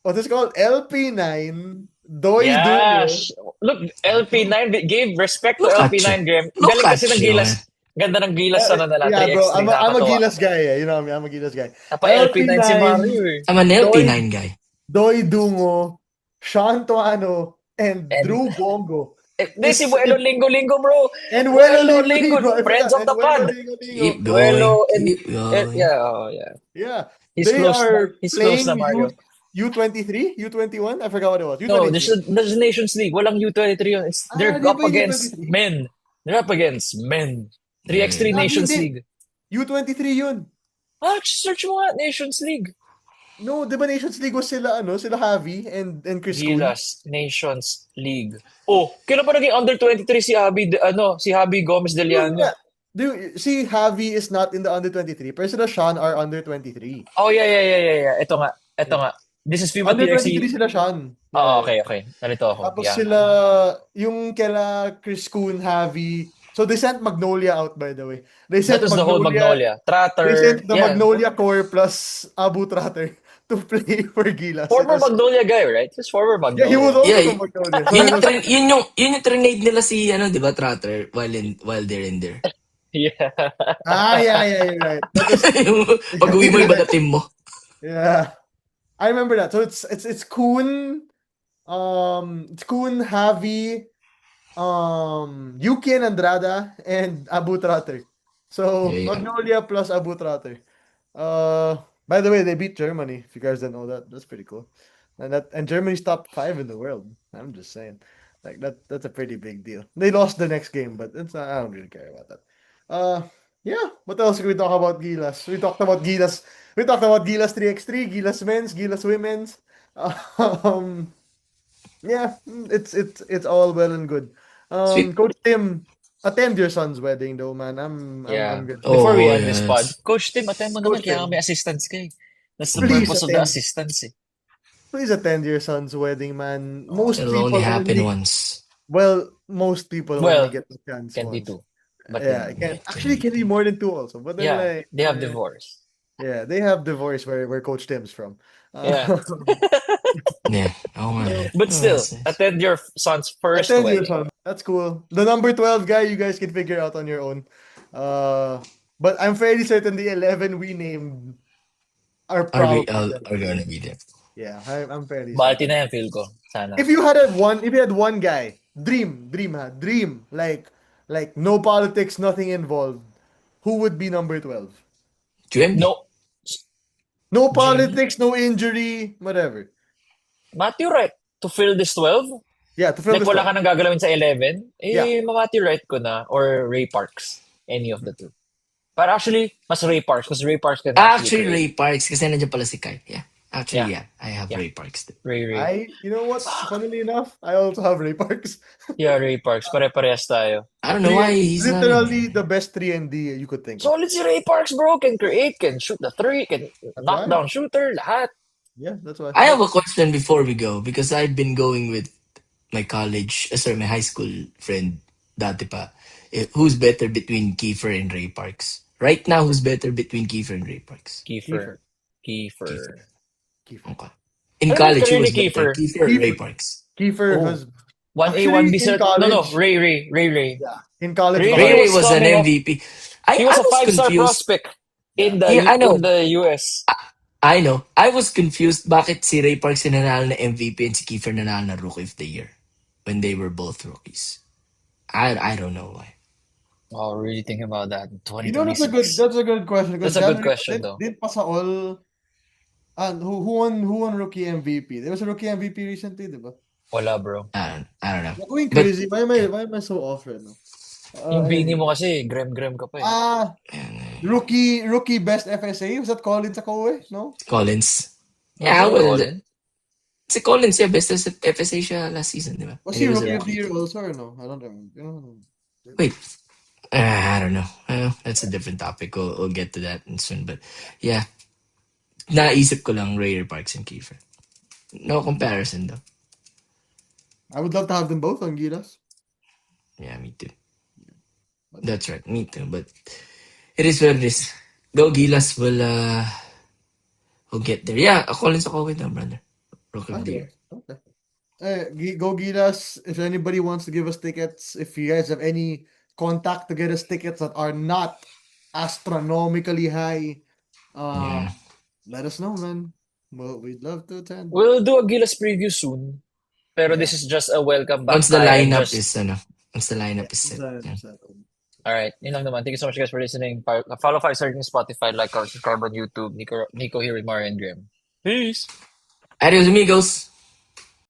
[SPEAKER 2] what is it called? LP9, Doy
[SPEAKER 1] Yeah.
[SPEAKER 2] Duno.
[SPEAKER 1] Look, LP9 gave respect to
[SPEAKER 3] Look at
[SPEAKER 1] LP9, Graham.
[SPEAKER 3] Look
[SPEAKER 1] Galing kasi
[SPEAKER 3] at
[SPEAKER 1] ng
[SPEAKER 3] you,
[SPEAKER 1] Gilas. Ganda ng Gilas na nila.
[SPEAKER 2] Yeah,
[SPEAKER 1] 3x3.
[SPEAKER 2] bro, I'm a
[SPEAKER 1] nakakatawa.
[SPEAKER 2] Gilas guy. You know me, I'm a Gilas guy.
[SPEAKER 1] Napa-LP9 si Mario eh.
[SPEAKER 3] I'm an LP9 guy.
[SPEAKER 2] Doy Dungo, Sean Tuano, and Drew Bongo.
[SPEAKER 1] Si Buelo Lingo, bro.
[SPEAKER 2] And
[SPEAKER 1] Buelo
[SPEAKER 2] Buelo
[SPEAKER 1] Lingo,
[SPEAKER 2] Lingo.
[SPEAKER 1] friends of the pod.
[SPEAKER 3] Keep
[SPEAKER 1] Buelo
[SPEAKER 3] going.
[SPEAKER 1] and
[SPEAKER 3] Keep going.
[SPEAKER 1] yeah.
[SPEAKER 2] Yeah.
[SPEAKER 1] He's
[SPEAKER 2] They
[SPEAKER 1] close
[SPEAKER 2] are
[SPEAKER 1] he's close
[SPEAKER 2] playing
[SPEAKER 1] na Mario.
[SPEAKER 2] U23? U21? I forgot what it was.
[SPEAKER 1] No,
[SPEAKER 2] U23.
[SPEAKER 1] there's a Nations League. Walang U23 yun. They're
[SPEAKER 2] di
[SPEAKER 1] up
[SPEAKER 2] ba yung
[SPEAKER 1] against
[SPEAKER 2] U23?
[SPEAKER 1] men. They're up against men. 3x3
[SPEAKER 2] Ah,
[SPEAKER 1] Nations
[SPEAKER 2] hindi.
[SPEAKER 1] League.
[SPEAKER 2] U23 yun.
[SPEAKER 1] Search mo nga, Nations League.
[SPEAKER 2] No, di ba Nations League was sila, sila Javi and Chris Coon?
[SPEAKER 1] Gilas Nations League. Oh, kailan pa naging under 23 si si Javi Gomez
[SPEAKER 2] Yun nga.
[SPEAKER 1] Deliano?
[SPEAKER 2] See, Javi is not in the under 23, pero sila Sean are under 23.
[SPEAKER 1] Oh, yeah, yeah, yeah, yeah, yeah. Ito nga. Ito
[SPEAKER 2] Yeah.
[SPEAKER 1] nga. This is FIBA
[SPEAKER 2] Under
[SPEAKER 1] TRC.
[SPEAKER 2] 23 sila Sean.
[SPEAKER 1] Oh,
[SPEAKER 2] Yeah, yeah.
[SPEAKER 1] okay, okay. Nalito ako.
[SPEAKER 2] Tapos
[SPEAKER 1] Yeah.
[SPEAKER 2] sila, yung kila Chris Coon, Javi. So they sent Magnolia out, by the way. They
[SPEAKER 1] That
[SPEAKER 2] sent
[SPEAKER 1] was the whole Magnolia.
[SPEAKER 2] They
[SPEAKER 1] Tratter.
[SPEAKER 2] sent the
[SPEAKER 1] Yeah.
[SPEAKER 2] Magnolia core plus Abu Tratter to play for Gilas. It
[SPEAKER 1] Former
[SPEAKER 2] was,
[SPEAKER 1] Magnolia guy, right? He's former
[SPEAKER 2] yeah, he was
[SPEAKER 1] Magnolia.
[SPEAKER 2] also
[SPEAKER 3] Yeah,
[SPEAKER 2] from Magnolia. So
[SPEAKER 3] yun
[SPEAKER 2] it
[SPEAKER 3] yung,
[SPEAKER 2] was,
[SPEAKER 3] yun yung trinade nila si, di ba, Trotter, while they're in there.
[SPEAKER 1] Yeah.
[SPEAKER 2] yeah, you're right. That was,
[SPEAKER 3] Yung pag-uwi mo, iba na team mo.
[SPEAKER 2] yeah. I remember that. So it's Kuhn, it's Kuhn, Javi, Yuki and Andrada, and Abu Tratter. So
[SPEAKER 3] Yeah, yeah.
[SPEAKER 2] Magnolia plus Abu Tratter. By the way, they beat Germany. If you guys didn't know that, that's pretty cool. And Germany's top 5 in the world. I'm just saying, like that's a pretty big deal. They lost the next game, but I don't really care about that. Yeah. What else can we talk about Gilas? We talked about Gilas. We talked about Gilas 3x3, Gilas men's, Gilas women's. Um, yeah, it's all well and good.
[SPEAKER 3] Sweet.
[SPEAKER 2] Coach Tim, attend your son's wedding though, man.
[SPEAKER 1] Yeah.
[SPEAKER 2] I'm good.
[SPEAKER 1] Before we
[SPEAKER 3] Oh,
[SPEAKER 1] end this pod,
[SPEAKER 3] yes.
[SPEAKER 1] Coach Tim, attend mo naman
[SPEAKER 2] Coach
[SPEAKER 1] kaya
[SPEAKER 2] Tim,
[SPEAKER 1] may assistance ka eh. That's the
[SPEAKER 2] please
[SPEAKER 1] purpose of the
[SPEAKER 2] attend.
[SPEAKER 1] assistance eh.
[SPEAKER 2] Please attend your son's wedding, man. Most
[SPEAKER 3] It'll only
[SPEAKER 2] people
[SPEAKER 3] happen
[SPEAKER 2] only,
[SPEAKER 3] once.
[SPEAKER 2] well, most people only
[SPEAKER 1] Well,
[SPEAKER 2] get the chance
[SPEAKER 1] can be
[SPEAKER 2] once.
[SPEAKER 1] two. But
[SPEAKER 2] Yeah, it can actually can be more than 2 also. But then
[SPEAKER 1] yeah,
[SPEAKER 2] like
[SPEAKER 1] they have divorce.
[SPEAKER 2] yeah, they have divorce where Coach Tim's from.
[SPEAKER 1] Yeah.
[SPEAKER 3] Yeah. Oh, man.
[SPEAKER 1] But still,
[SPEAKER 3] That's nice.
[SPEAKER 1] attend your son's first
[SPEAKER 2] Attend your
[SPEAKER 1] wedding.
[SPEAKER 2] son. That's cool. The number 12 guy, you guys can figure out on your own. But I'm fairly certain the 11 we named are probably them.
[SPEAKER 3] Are gonna be there.
[SPEAKER 2] Yeah, I'm fairly
[SPEAKER 1] Balti
[SPEAKER 2] certain.
[SPEAKER 1] na yan, feel ko. Sana.
[SPEAKER 2] If you had one guy, dream, like no politics, nothing involved, who would be number 12?
[SPEAKER 3] QMB.
[SPEAKER 1] No.
[SPEAKER 2] No
[SPEAKER 1] Jimmy?
[SPEAKER 2] politics, no injury, whatever.
[SPEAKER 1] Matthew Wright to fill this 12?
[SPEAKER 2] Yeah, to fill
[SPEAKER 1] Like
[SPEAKER 2] this
[SPEAKER 1] wala
[SPEAKER 2] one.
[SPEAKER 1] ka nang gagalawin sa 11?
[SPEAKER 2] Yeah.
[SPEAKER 1] Matthew Wright ko na or Ray Parks. Any of the two. But actually, mas Ray Parks because Ray Parks can
[SPEAKER 3] Actually,
[SPEAKER 1] create.
[SPEAKER 3] Ray Parks, kasi nandiyan pala si Kai. Yeah. Actually,
[SPEAKER 1] Yeah.
[SPEAKER 3] yeah. I have
[SPEAKER 1] Yeah.
[SPEAKER 3] Ray Parks too.
[SPEAKER 1] Ray.
[SPEAKER 2] You know what? Funnily enough, I also have Ray Parks.
[SPEAKER 1] Yeah, Ray Parks. Pare-parehas tayo.
[SPEAKER 3] I don't know why he's not in
[SPEAKER 2] Literally
[SPEAKER 3] there.
[SPEAKER 2] the best 3 and D you could think of.
[SPEAKER 1] Solid si Ray Parks, bro. Can create, can shoot the three, can knock
[SPEAKER 2] why.
[SPEAKER 1] down shooter, lahat.
[SPEAKER 2] Yeah, that's why.
[SPEAKER 3] I have a question before we go because I've been going with my my high school friend dati pa. Who's better between Kiefer and Ray Parks? Right now, who's better between Kiefer and Ray Parks?
[SPEAKER 1] Kiefer.
[SPEAKER 2] Kiefer.
[SPEAKER 3] Okay. In
[SPEAKER 1] Ano
[SPEAKER 3] college, who
[SPEAKER 1] career
[SPEAKER 3] was
[SPEAKER 1] ni
[SPEAKER 3] better?
[SPEAKER 1] Kiefer?
[SPEAKER 3] Kiefer or Ray Parks?
[SPEAKER 2] Kiefer
[SPEAKER 1] Oh.
[SPEAKER 2] was
[SPEAKER 1] 1A,
[SPEAKER 2] actually
[SPEAKER 1] 1B
[SPEAKER 2] in
[SPEAKER 1] sila. No,
[SPEAKER 2] college.
[SPEAKER 1] Ray.
[SPEAKER 2] Yeah, in college.
[SPEAKER 1] Ray
[SPEAKER 3] Ray
[SPEAKER 1] was
[SPEAKER 3] was an
[SPEAKER 1] coming up.
[SPEAKER 3] MVP.
[SPEAKER 1] He was
[SPEAKER 3] I
[SPEAKER 1] a
[SPEAKER 3] was
[SPEAKER 1] 5-star
[SPEAKER 3] confused.
[SPEAKER 1] prospect in the
[SPEAKER 3] Yeah, I know.
[SPEAKER 1] in the US.
[SPEAKER 3] I know. I was confused bakit si Ray Parks nanalo na MVP and si Kiefer nanalo na Rookie of the Year when they were both rookies. I don't know why.
[SPEAKER 1] Oh, really thinking about that.
[SPEAKER 2] You know, that's a
[SPEAKER 1] 2026.
[SPEAKER 2] good question.
[SPEAKER 1] That's a good question, though.
[SPEAKER 2] Did Pasaol and who won rookie MVP? There was a rookie MVP recently, diba?
[SPEAKER 1] Wala, bro.
[SPEAKER 3] I don't know.
[SPEAKER 2] You're going
[SPEAKER 3] But-
[SPEAKER 2] crazy. Why am I so off right now?
[SPEAKER 1] Yung bini mo kasi, grem ka pa eh.
[SPEAKER 2] Rookie best FSA, was that Collins Akoe? No?
[SPEAKER 3] Collins.
[SPEAKER 1] Yeah,
[SPEAKER 3] Yeah, well,
[SPEAKER 1] Colin.
[SPEAKER 3] si Collins, yeah, best sa FSA siya last season, di ba?
[SPEAKER 2] Was
[SPEAKER 3] And
[SPEAKER 2] he
[SPEAKER 3] was
[SPEAKER 2] rookie
[SPEAKER 3] a
[SPEAKER 2] of the year
[SPEAKER 3] rookie.
[SPEAKER 2] also or no? I don't remember.
[SPEAKER 3] Wait. I don't know. That's a different topic. We'll get to that soon. But yeah, naisip ko lang Ray Parks and Kiefer. No comparison though.
[SPEAKER 2] I would love to have them both on Gilas.
[SPEAKER 3] Yeah, me too. That's right, me too. But it is what it is. Go Gilas will get there. Yeah, Collins ako with them, brother. Rookie of the year.
[SPEAKER 2] Okay. Go Gilas. If anybody wants to give us tickets, if you guys have any contact to get us tickets that are not astronomically high,
[SPEAKER 3] Yeah.
[SPEAKER 2] let us know, man. Well, we'd love to attend.
[SPEAKER 1] We'll do a Gilas preview soon. Pero this is just a welcome back.
[SPEAKER 3] Once the
[SPEAKER 1] tayo,
[SPEAKER 3] lineup
[SPEAKER 1] just-
[SPEAKER 3] is set. Yeah.
[SPEAKER 1] Alright, yun lang naman. Thank you so much guys for listening. Follow 5-Star on Spotify, like, or subscribe on YouTube. Nico here with Mario and Graham. Peace!
[SPEAKER 3] Adios amigos.